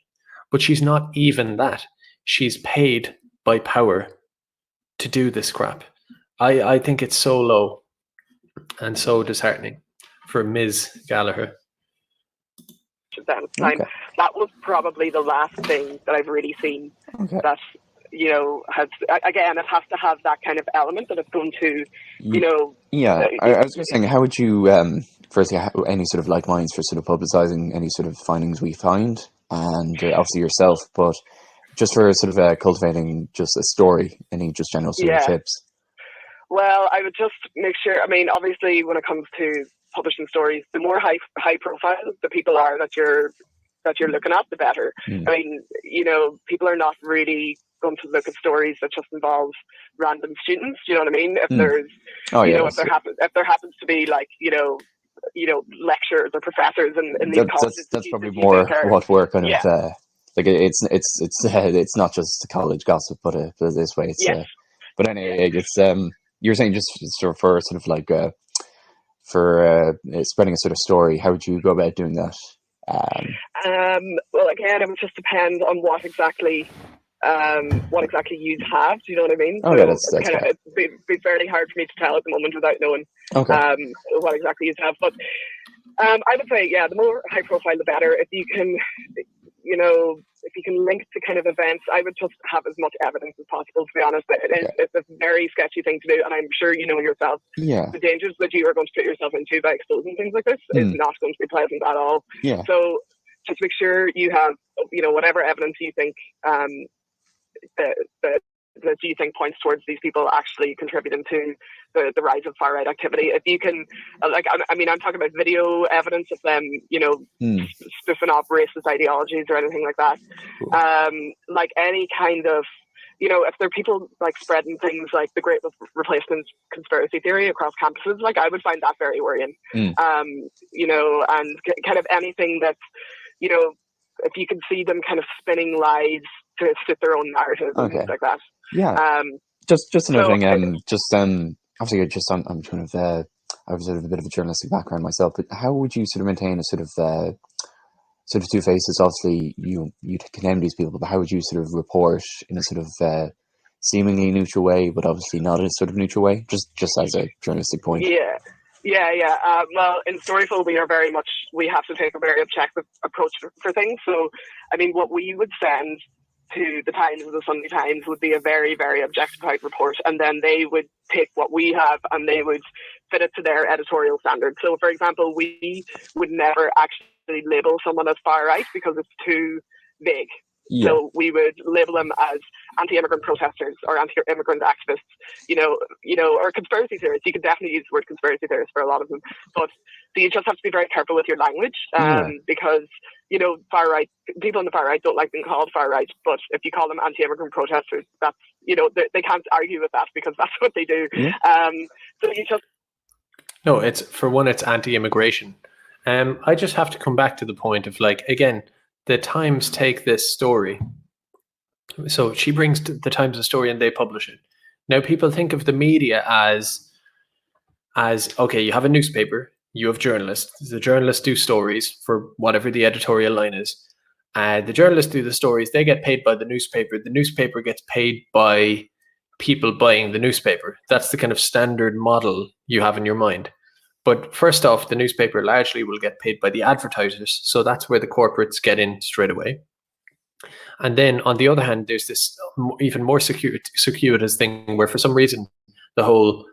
But she's not even that. She's paid by power to do this crap. I think it's so low and so disheartening for Ms. Gallagher. That was probably the last thing that I've really seen that has, again, it has to have that kind of element that it's going to, I was just saying, how would you firstly any sort of like minds for sort of publicizing any sort of findings we find, and obviously yourself, but just for sort of cultivating just a story, any just general sort of tips? Well, I would just make sure. I mean, obviously, when it comes to publishing stories, the more high profile the people are that you're looking at, the better. I mean, people are not really going to look at stories that just involve random students. You know what I mean? If there's, if there happens to be like, lecturers or professors in these colleges, that's probably more what we're kind of like. It's not just college gossip, but this way, it's. But anyway, it's you're saying just for sort of like for spreading a sort of story. How would you go about doing that? Well, again, it would just depend on what exactly you have. Do you know what I mean? Oh, so that's it'd be fairly hard for me to tell at the moment without knowing what exactly you have. But I would say, the more high profile, the better. If you can, if you can link to kind of events, I would just have as much evidence as possible, to be honest. It's a very sketchy thing to do, and I'm sure you know yourself. The dangers that you are going to put yourself into by exposing things like this is not going to be pleasant at all. So just make sure you have, whatever evidence you think that you think points towards these people actually contributing to the rise of far right activity. If you can, I'm talking about video evidence of them, spoofing off racist ideologies or anything like that. Like any kind of, if there are people like spreading things like the Great Replacement conspiracy theory across campuses, like I would find that very worrying. And kind of anything that's, if you can see them kind of spinning lies to fit their own narrative and things like that. Just another thing. Obviously, I'm kind of I have sort of a bit of a journalistic background myself, but how would you sort of maintain a sort of two faces? Obviously, you condemn these people, but how would you sort of report in a sort of seemingly neutral way, but obviously not a sort of neutral way? Just as a journalistic point. Well, in Storyful, we have to take a very objective approach for things. So, I mean, what we would send to the Times and the Sunday Times would be a very, very objectified report, and then they would take what we have and they would fit it to their editorial standards. So, for example, we would never actually label someone as far right because it's too vague. So we would label them as anti-immigrant protesters or anti-immigrant activists, or conspiracy theorists. You could definitely use the word conspiracy theorists for a lot of them, but you just have to be very careful with your language because, far right people on the far right don't like being called far right, but if you call them anti-immigrant protesters, that's, they can't argue with that because that's what they do. So you just... No, it's anti-immigration. I just have to come back to the point of, like, again, the Times take this story. So she brings the Times a story and they publish it. Now people think of the media as okay, you have a newspaper, you have journalists. The journalists do stories for whatever the editorial line is. The journalists do the stories, they get paid by the newspaper. The newspaper gets paid by people buying the newspaper. That's the kind of standard model you have in your mind. But first off, the newspaper largely will get paid by the advertisers. So that's where the corporates get in straight away. And then on the other hand, there's this even more circuitous thing where for some reason, the whole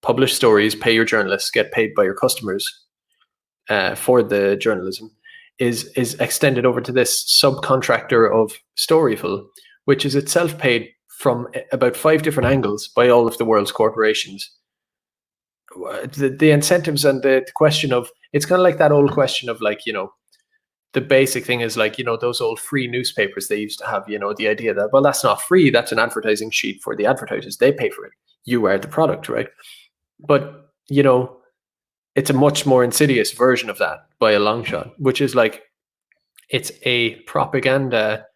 publish stories, pay your journalists, get paid by your customers for the journalism is extended over to this subcontractor of Storyful, which is itself paid from about 5 different angles by all of the world's corporations. The incentives and the question of, it's kind of like that old question of, like, the basic thing is, like, those old free newspapers they used to have, the idea that, well, that's not free, that's an advertising sheet for the advertisers, they pay for it, you are the product, right? But it's a much more insidious version of that by a long shot, which is like, it's a propaganda.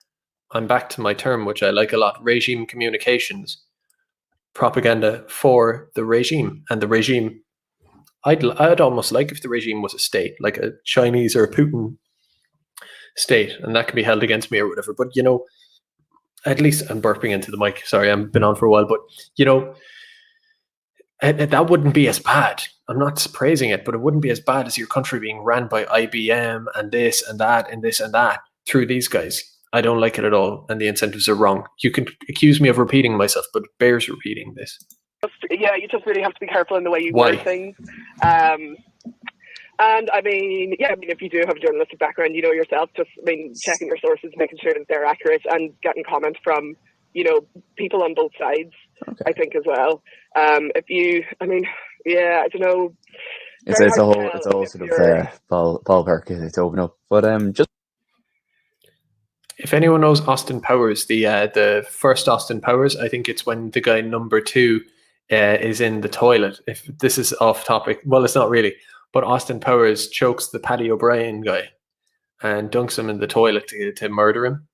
I'm back to my term, which I like a lot, regime communications. Propaganda for the regime. And the regime, I'd almost like if the regime was a state, like a Chinese or a Putin state, and that can be held against me or whatever. But at least I'm burping into the mic. Sorry, I've been on for a while, but that wouldn't be as bad. I'm not praising it, but it wouldn't be as bad as your country being ran by IBM and this and that and this and that through these guys. I don't like it at all, and the incentives are wrong. You can accuse me of repeating myself, but it bears repeating this. You just really have to be careful in the way you word things. And I mean, yeah, I mean, if you do have a journalistic background, you know yourself, just, I mean, checking your sources, making sure that they're accurate, and getting comments from, you know, people on both sides, Okay. I think, as well. If you, I mean, yeah, I don't know. It's Very a hard to whole tell if sort you're, of ballpark to open up. But just If anyone knows Austin Powers, the first Austin Powers, I think it's when the guy number 2 is in the toilet. If this is off topic, well, it's not really. But Austin Powers chokes the Paddy O'Brien guy and dunks him in the toilet to murder him.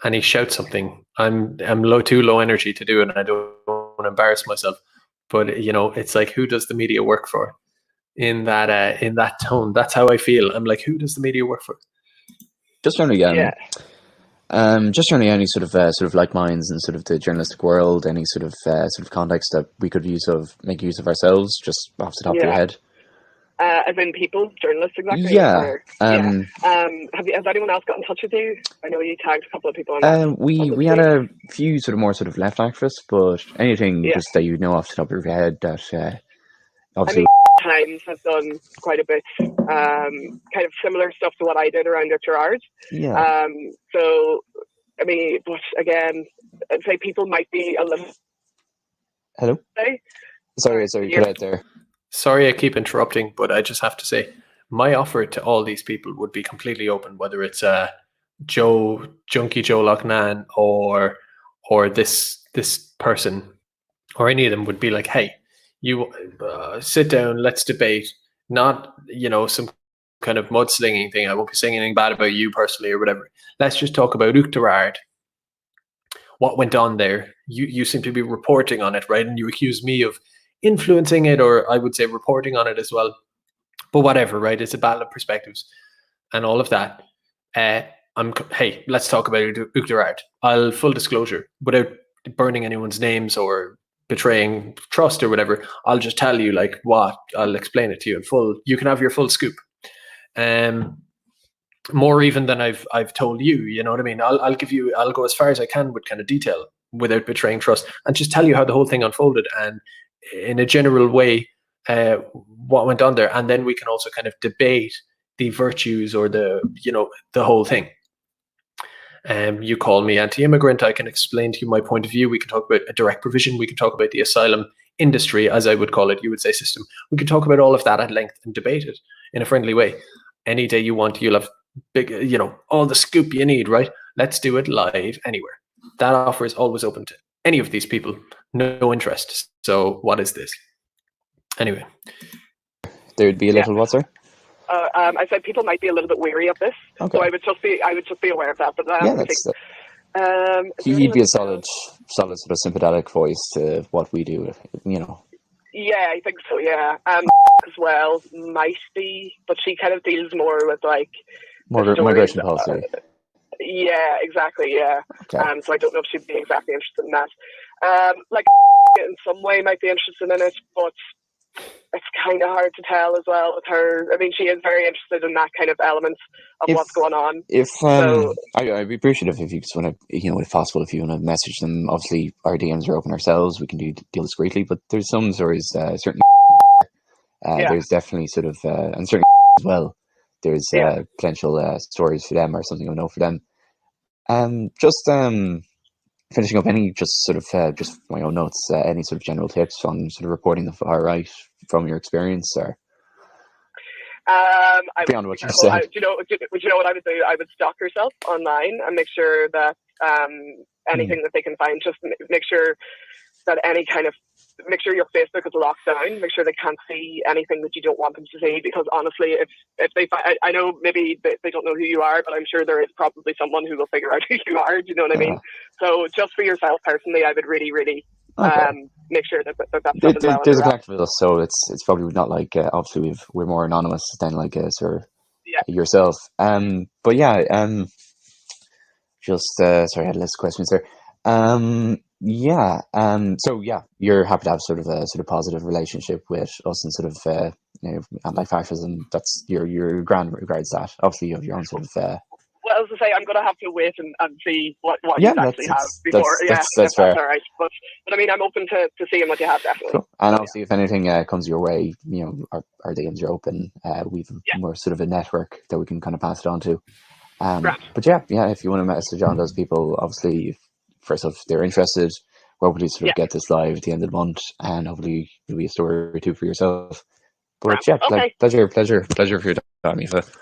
And he shouts something. I'm too low energy to do it, and I don't want to embarrass myself. But you know, it's like, who does the media work for? In that tone, that's how I feel. I'm like, who does the media work for? just only yeah. just only any sort of like minds in sort of the journalistic world, any sort of context that we could make use of ourselves, just off the top of your head. As in people, journalists, exactly. Yeah. Or, has anyone else got in touch with you? I know you tagged a couple of people on that. We had a few sort of more sort of left activists, but anything just that you know off the top of your head that obviously. I mean, Times has done quite a bit, kind of similar stuff to what I did around at Gerard. Yeah. So, I mean, but again, I'd say people might be a little. Hello. Sorry, cut out there. Sorry, I keep interrupting, but I just have to say, my offer to all these people would be completely open, whether it's Junkie Joe Loughnane or this person, or any of them would be like, hey, you sit down, let's debate, not, you know, some kind of mudslinging thing. I won't be saying anything bad about you personally or whatever. Let's just talk about Uachtarard. What went on there? You seem to be reporting on it, right? And you accuse me of influencing it, or I would say reporting on it as well. But whatever, right? It's a battle of perspectives and all of that. Hey, let's talk about Uachtarard. I'll full disclosure, without burning anyone's names or betraying trust or whatever, I'll just tell you like what, I'll explain it to you in full. You can have your full scoop. More even than I've told you, you know what I mean? I'll go as far as I can with kind of detail without betraying trust, and just tell you how the whole thing unfolded and in a general way what went on there. And then we can also kind of debate the virtues or the whole thing. You call me anti-immigrant, I can explain to you my point of view. We can talk about a direct provision. We can talk about the asylum industry, as I would call it. You would say system. We can talk about all of that at length and debate it in a friendly way. Any day you want, you'll have big, all the scoop you need, right? Let's do it live anywhere. That offer is always open to any of these people. No interest. So what is this? Anyway. There'd be a little what, sir? I said people might be a little bit weary of this, so I would just be aware of that. But he'd be a solid sort of sympathetic voice to what we do, you know. Yeah, I think so. Yeah, as well might be, but she kind of deals more with like migration policy. Yeah, exactly. Yeah. Okay. So I don't know if she'd be exactly interested in that. Like in some way might be interested in it, but it's kind of hard to tell as well with her. I mean, she is very interested in that kind of elements of what's going on. I'd be appreciative if you just want to, if possible, if you want to message them. Obviously, our DMs are open ourselves. We can deal discreetly, but there's some stories, certainly. There's definitely sort of, and certainly as well, there's potential stories for them or something I know for them. Just finishing up, any just sort of just my own notes, any sort of general tips on sort of reporting the far right from your experience, or beyond what you said? Would you know what I would do? I would stalk yourself online and make sure that anything that they can find, just make sure that make sure your Facebook is locked down, make sure they can't see anything that you don't want them to see, because honestly, if they I know maybe they don't know who you are, but I'm sure there is probably someone who will figure out who you are. Do you know what I mean? So just for yourself personally, I would really, really make sure that there's a collective of us, so it's probably not like obviously we're more anonymous than like yourself. But yeah, just sorry, I had a list of questions there. So yeah, you're happy to have sort of a positive relationship with us and sort of anti-fascism. That's your grand regards that. Obviously, you have your own sort of. as I say, I'm going to have to wait and see what Yeah, you actually have before. that's fair. All right. But I mean, I'm open to seeing what you have, definitely. Cool. And obviously, if anything comes your way, you know, our DMs are open. We've more sort of a network that we can kind of pass it on to. But yeah, if you want to message on those people, obviously, first off, if they're interested, we're hopefully sort of get this live at the end of the month, and hopefully it'll be a story or two for yourself. But yeah, okay. pleasure for your time, Aoife.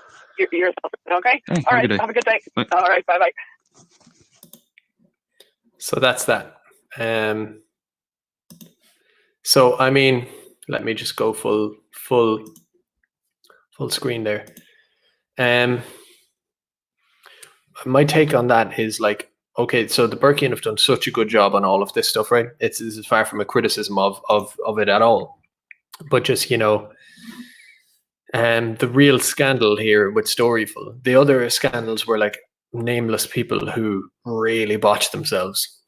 Yourself. Okay. All right. Have a good day. Bye. All right. Bye. So that's that. So I mean, let me just go full screen there. My take on that is like, okay, so the Burkean have done such a good job on all of this stuff, right? This is far from a criticism of it at all, but just, you know, the real scandal here with Storyful, the other scandals were like nameless people who really botched themselves.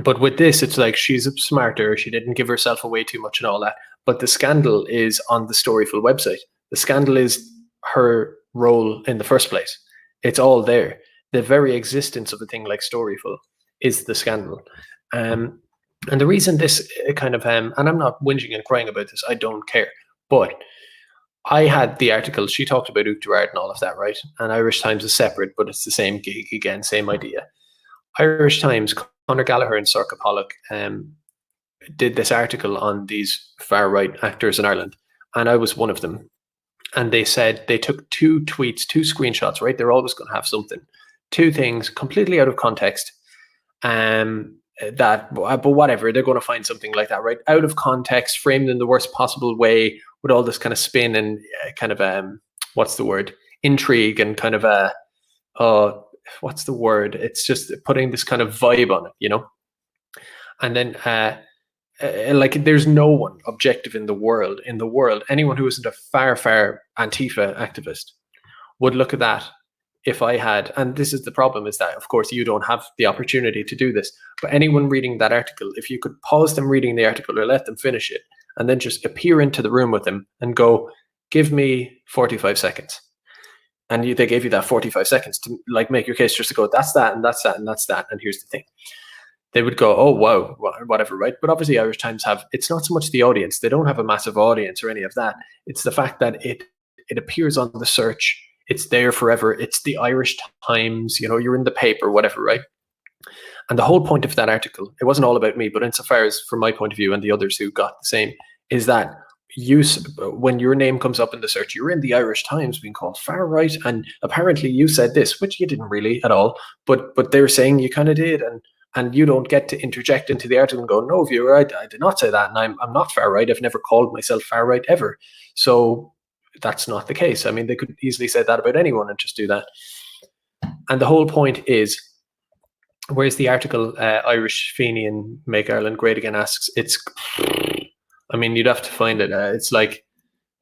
But with this, it's like she's smarter. She didn't give herself away too much and all that. But the scandal is on the Storyful website. The scandal is her role in the first place. It's all there. The very existence of a thing like Storyful is the scandal. And the reason this kind of, and I'm not whinging and crying about this, I don't care. But I had the article, she talked about Uachtarard and all of that, right? And Irish Times is separate, but it's the same gig again, same idea. Irish Times, Conor Gallagher and Sorcha Pollock did this article on these far-right actors in Ireland, and I was one of them. And they said they took 2 tweets, 2 screenshots, right? They're always going to have something. 2 things completely out of context. But whatever, they're going to find something like that, right? Out of context, framed in the worst possible way, with all this kind of spin and kind of what's the word? Intrigue and kind of what's the word? It's just putting this kind of vibe on it, you know? And then like there's no one objective in the world, anyone who isn't a far Antifa activist would look at that. If I had, and this is the problem, is that of course you don't have the opportunity to do this, but anyone reading that article, if you could pause them reading the article or let them finish it and then just appear into the room with them and go, give me 45 seconds. And they gave you that 45 seconds to like make your case, just to go, that's that, and that's that, and that's that. And here's the thing. They would go, oh, wow, whatever, right? But obviously Irish Times it's not so much the audience. They don't have a massive audience or any of that. It's the fact that it appears on the search. It's there forever. It's the Irish Times, you know, you're in the paper, whatever, right? And the whole point of that article, it wasn't all about me, but insofar as from my point of view and the others who got the same, is that when your name comes up in the search, you're in the Irish Times being called far right, and apparently you said this, which you didn't really at all, but they're saying you kind of did, and you don't get to interject into the article and go, no, viewer, I did not say that, and I'm not far right. I've never called myself far right ever. So that's not the case. I mean, they could easily say that about anyone and just do that. And the whole point is, where's the article? Irish Fenian Make Ireland Great Again asks. I mean, you'd have to find it. It's like,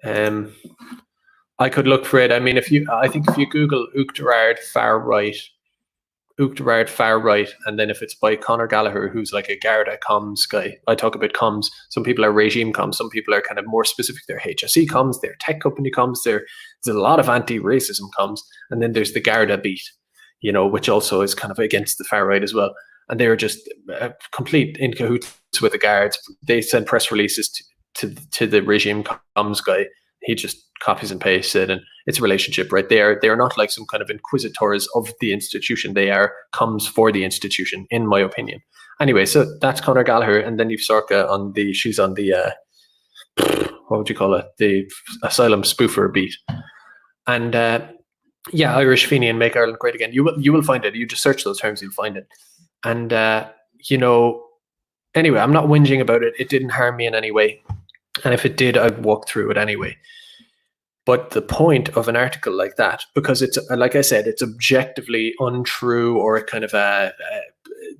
I could look for it. I mean, I think if you Google Uachtarard far right, and then if it's by Conor Gallagher, who's like a Garda comms guy. I talk about comms. Some people are regime comms. Some people are kind of more specific. They're HSE comms. They're tech company comms. There's a lot of anti-racism comms. And then there's the Garda beat, you know, which also is kind of against the far right as well. And they're just complete in cahoots with the guards. They send press releases to the regime comms guy. He just copies and pastes it, and it's a relationship, right? They are not like some kind of inquisitors of the institution. They are comms for the institution, in my opinion. Anyway, so that's Conor Gallagher, and then you've Sorcha she's on the what would you call it? The asylum spoofer beat. And Irish Fenian Make Ireland Great Again. You will find it. You just search those terms, you'll find it. And you know, anyway, I'm not whinging about it. It didn't harm me in any way. And if it did, I'd walk through it anyway. But the point of an article like that, because it's, like I said, it's objectively untrue or kind of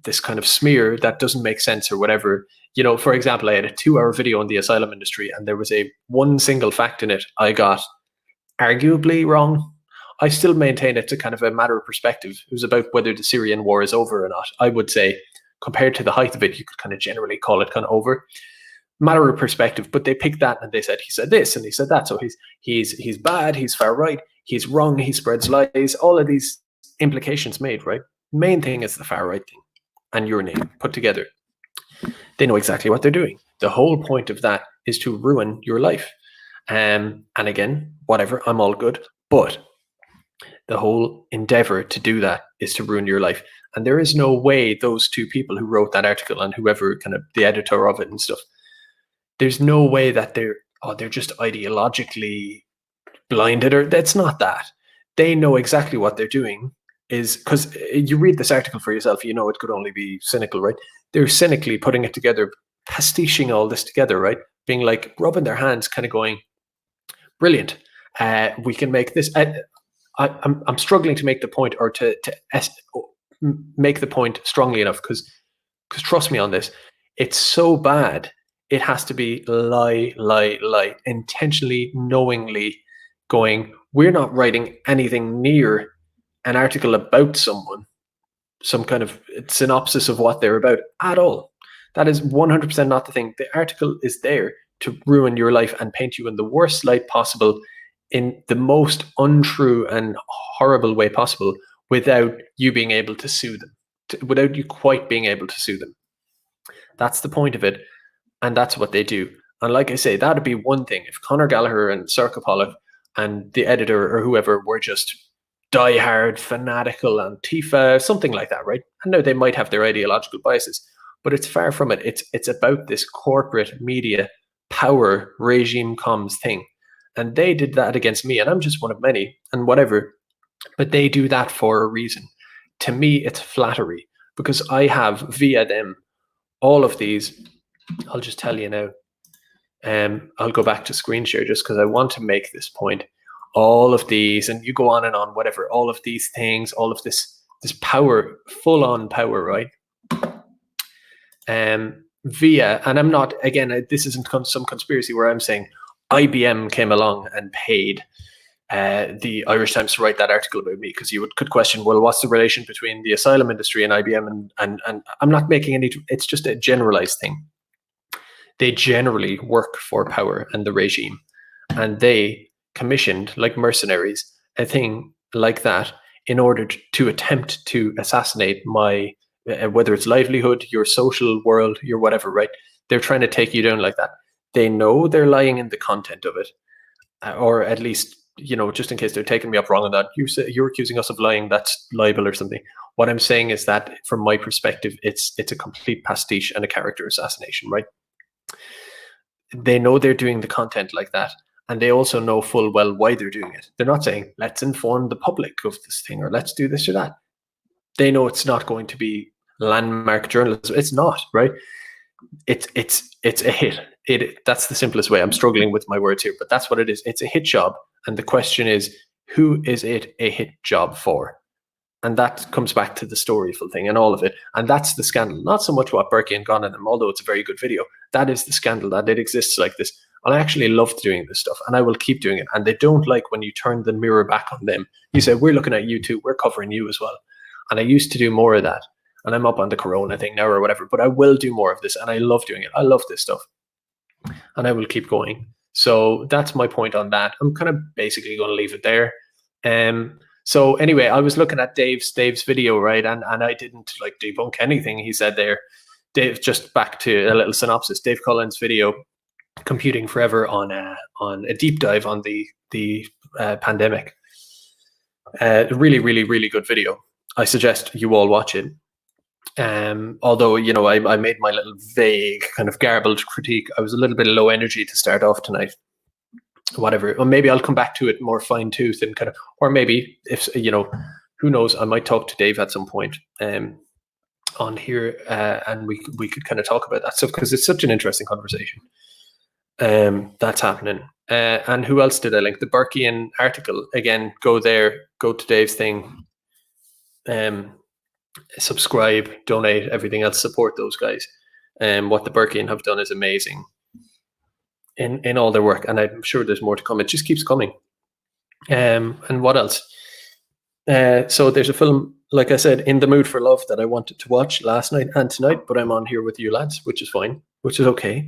this kind of smear that doesn't make sense or whatever. You know, for example, I had a 2-hour video on the asylum industry, and there was one single fact in it I got arguably wrong. I still maintain it's a kind of a matter of perspective. It was about whether the Syrian war is over or not. I would say, compared to the height of it, you could kind of generally call it kind of over. Matter of perspective, but they picked that and they said he said this and he said that, so he's bad, he's far right, he's wrong, he spreads lies, all of these implications made, right? Main thing is the far right thing and your name put together. They know exactly what they're doing. The whole point of that is to ruin your life. And again, whatever, I'm all good. But the whole endeavor to do that is to ruin your life. And there is no way those two people who wrote that article and whoever kind of the editor of it and stuff, there's no way that they're just ideologically blinded, or that's not that. They know exactly what they're doing, is because you read this article for yourself, you know it could only be cynical, right? They're cynically putting it together, pastiching all this together, right? Being like rubbing their hands, kind of going, brilliant. We can make this. I'm struggling to make the point, or to make the point strongly enough, because trust me on this, it's so bad. It has to be lie, intentionally, knowingly going, we're not writing anything near an article about someone, some kind of synopsis of what they're about at all. That is 100% not the thing. The article is there to ruin your life and paint you in the worst light possible, in the most untrue and horrible way possible, without you being able to sue them, without you quite being able to sue them. That's the point of it. And that's what they do. And like I say, that'd be one thing. If Conor Gallagher and Circa Pollock and the editor or whoever were just diehard, fanatical Antifa, something like that, right? I know they might have their ideological biases, but it's far from it. It's about this corporate media power regime comms thing. And they did that against me, and I'm just one of many, and whatever. But they do that for a reason. To me, it's flattery, because I have, via them, all of these. I'll just tell you now. I'll go back to screen share just because I want to make this point. All of these, and you go on and on, whatever, all of these things, all of this power, full-on power, right? Via, and I'm not, again, this isn't some conspiracy where I'm saying IBM came along and paid the Irish Times to write that article about me, because you could question, well, what's the relation between the asylum industry and IBM? And I'm not making any, it's just a generalized thing. They generally work for power and the regime, and they commissioned, like mercenaries, a thing like that in order to attempt to assassinate my, whether it's livelihood, your social world, your whatever, right? They're trying to take you down like that. They know they're lying in the content of it, or at least, just in case they're taking me up wrong on that. You're accusing us of lying, that's libel or something. What I'm saying is that, from my perspective, it's a complete pastiche and a character assassination, right? They know they're doing the content like that, and they also know full well why they're doing it. They're not saying, let's inform the public of this thing, or let's do this or that. They know it's not going to be landmark journalism. It's not, right? It's a hit. That's the simplest way. I'm struggling with my words here, but that's what it is. It's a hit job. And the question is, who is it a hit job for? And that comes back to the Storyful thing and all of it. And that's the scandal. Not so much what Berkey and Gon and them, although it's a very good video. That is the scandal, that it exists like this. And I actually loved doing this stuff, and I will keep doing it. And they don't like when you turn the mirror back on them. You say, we're looking at you too. We're covering you as well. And I used to do more of that. And I'm up on the Corona thing now or whatever. But I will do more of this. And I love doing it. I love this stuff. And I will keep going. So that's my point on that. I'm kind of basically going to leave it there. So anyway, I was looking at Dave's video, right? And I didn't like debunk anything he said there. Dave, just back to a little synopsis. Dave Cullen's video, Computing Forever, on a deep dive on the pandemic. Really, really, really good video. I suggest you all watch it. Although, I made my little vague kind of garbled critique. I was a little bit low energy to start off tonight. Whatever, or maybe I'll come back to it more fine tooth and kind of, or maybe if who knows, I might talk to Dave at some point on here, and we could kind of talk about that stuff, because it's such an interesting conversation that's happening. And who else did I link? The Berkeyan article, again, go to Dave's thing, subscribe, donate, everything else, support those guys. What the Berkeyan have done is amazing in all their work, and I'm sure there's more to come. It just keeps coming. And what else? So there's a film, like I said, In the Mood for Love, that I wanted to watch last night and tonight, but I'm on here with you lads, which is fine, which is okay.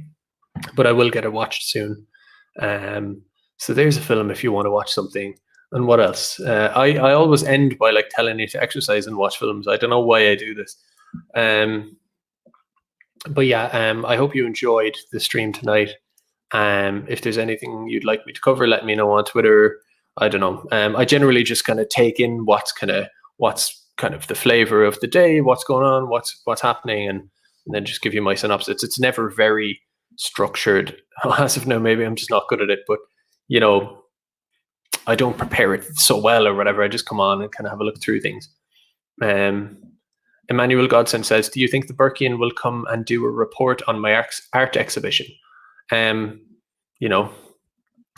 But I will get it watched soon. So there's a film if you want to watch something. And what else? I always end by like telling you to exercise and watch films. I don't know why I do this. But yeah, I hope you enjoyed the stream tonight. If there's anything you'd like me to cover, let me know on Twitter. I don't know. I generally just kind of take in what's kind of the flavor of the day, what's going on, what's happening, and then just give you my synopsis. It's never very structured. As of now, maybe I'm just not good at it, but you know, I don't prepare it so well or whatever. I just come on and kind of have a look through things. Emmanuel Godson says, do you think the Burkean will come and do a report on my art exhibition? You know,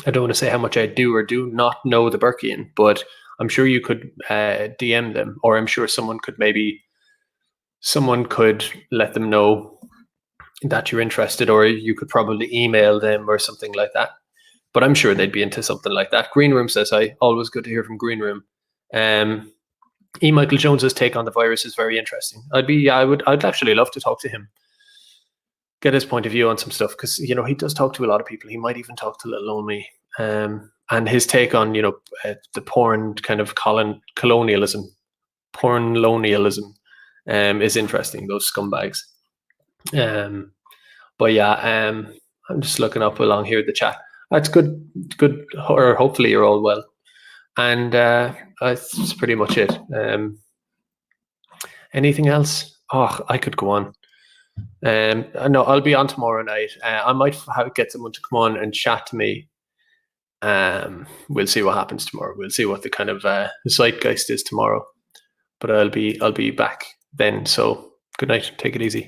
I don't want to say how much I do or do not know the Burkean, but I'm sure you could DM them, or I'm sure someone could let them know that you're interested, or you could probably email them or something like that. But I'm sure they'd be into something like that. Green Room says, hi. Always good to hear from Green Room. E. Michael Jones's take on the virus is very interesting. I'd actually love to talk to him, get his point of view on some stuff, because you know he does talk to a lot of people. He might even talk to little old me. And his take on the porn kind of colonialism, is interesting. Those scumbags. But yeah, I'm just looking up along here the chat. That's good. Good. Or hopefully you're all well. And that's pretty much it. Anything else? Oh, I could go on. No, I'll be on tomorrow night. I might get someone to come on and chat to me. We'll see what happens tomorrow. We'll see what the kind of zeitgeist is tomorrow. But I'll be back then. So good night. Take it easy.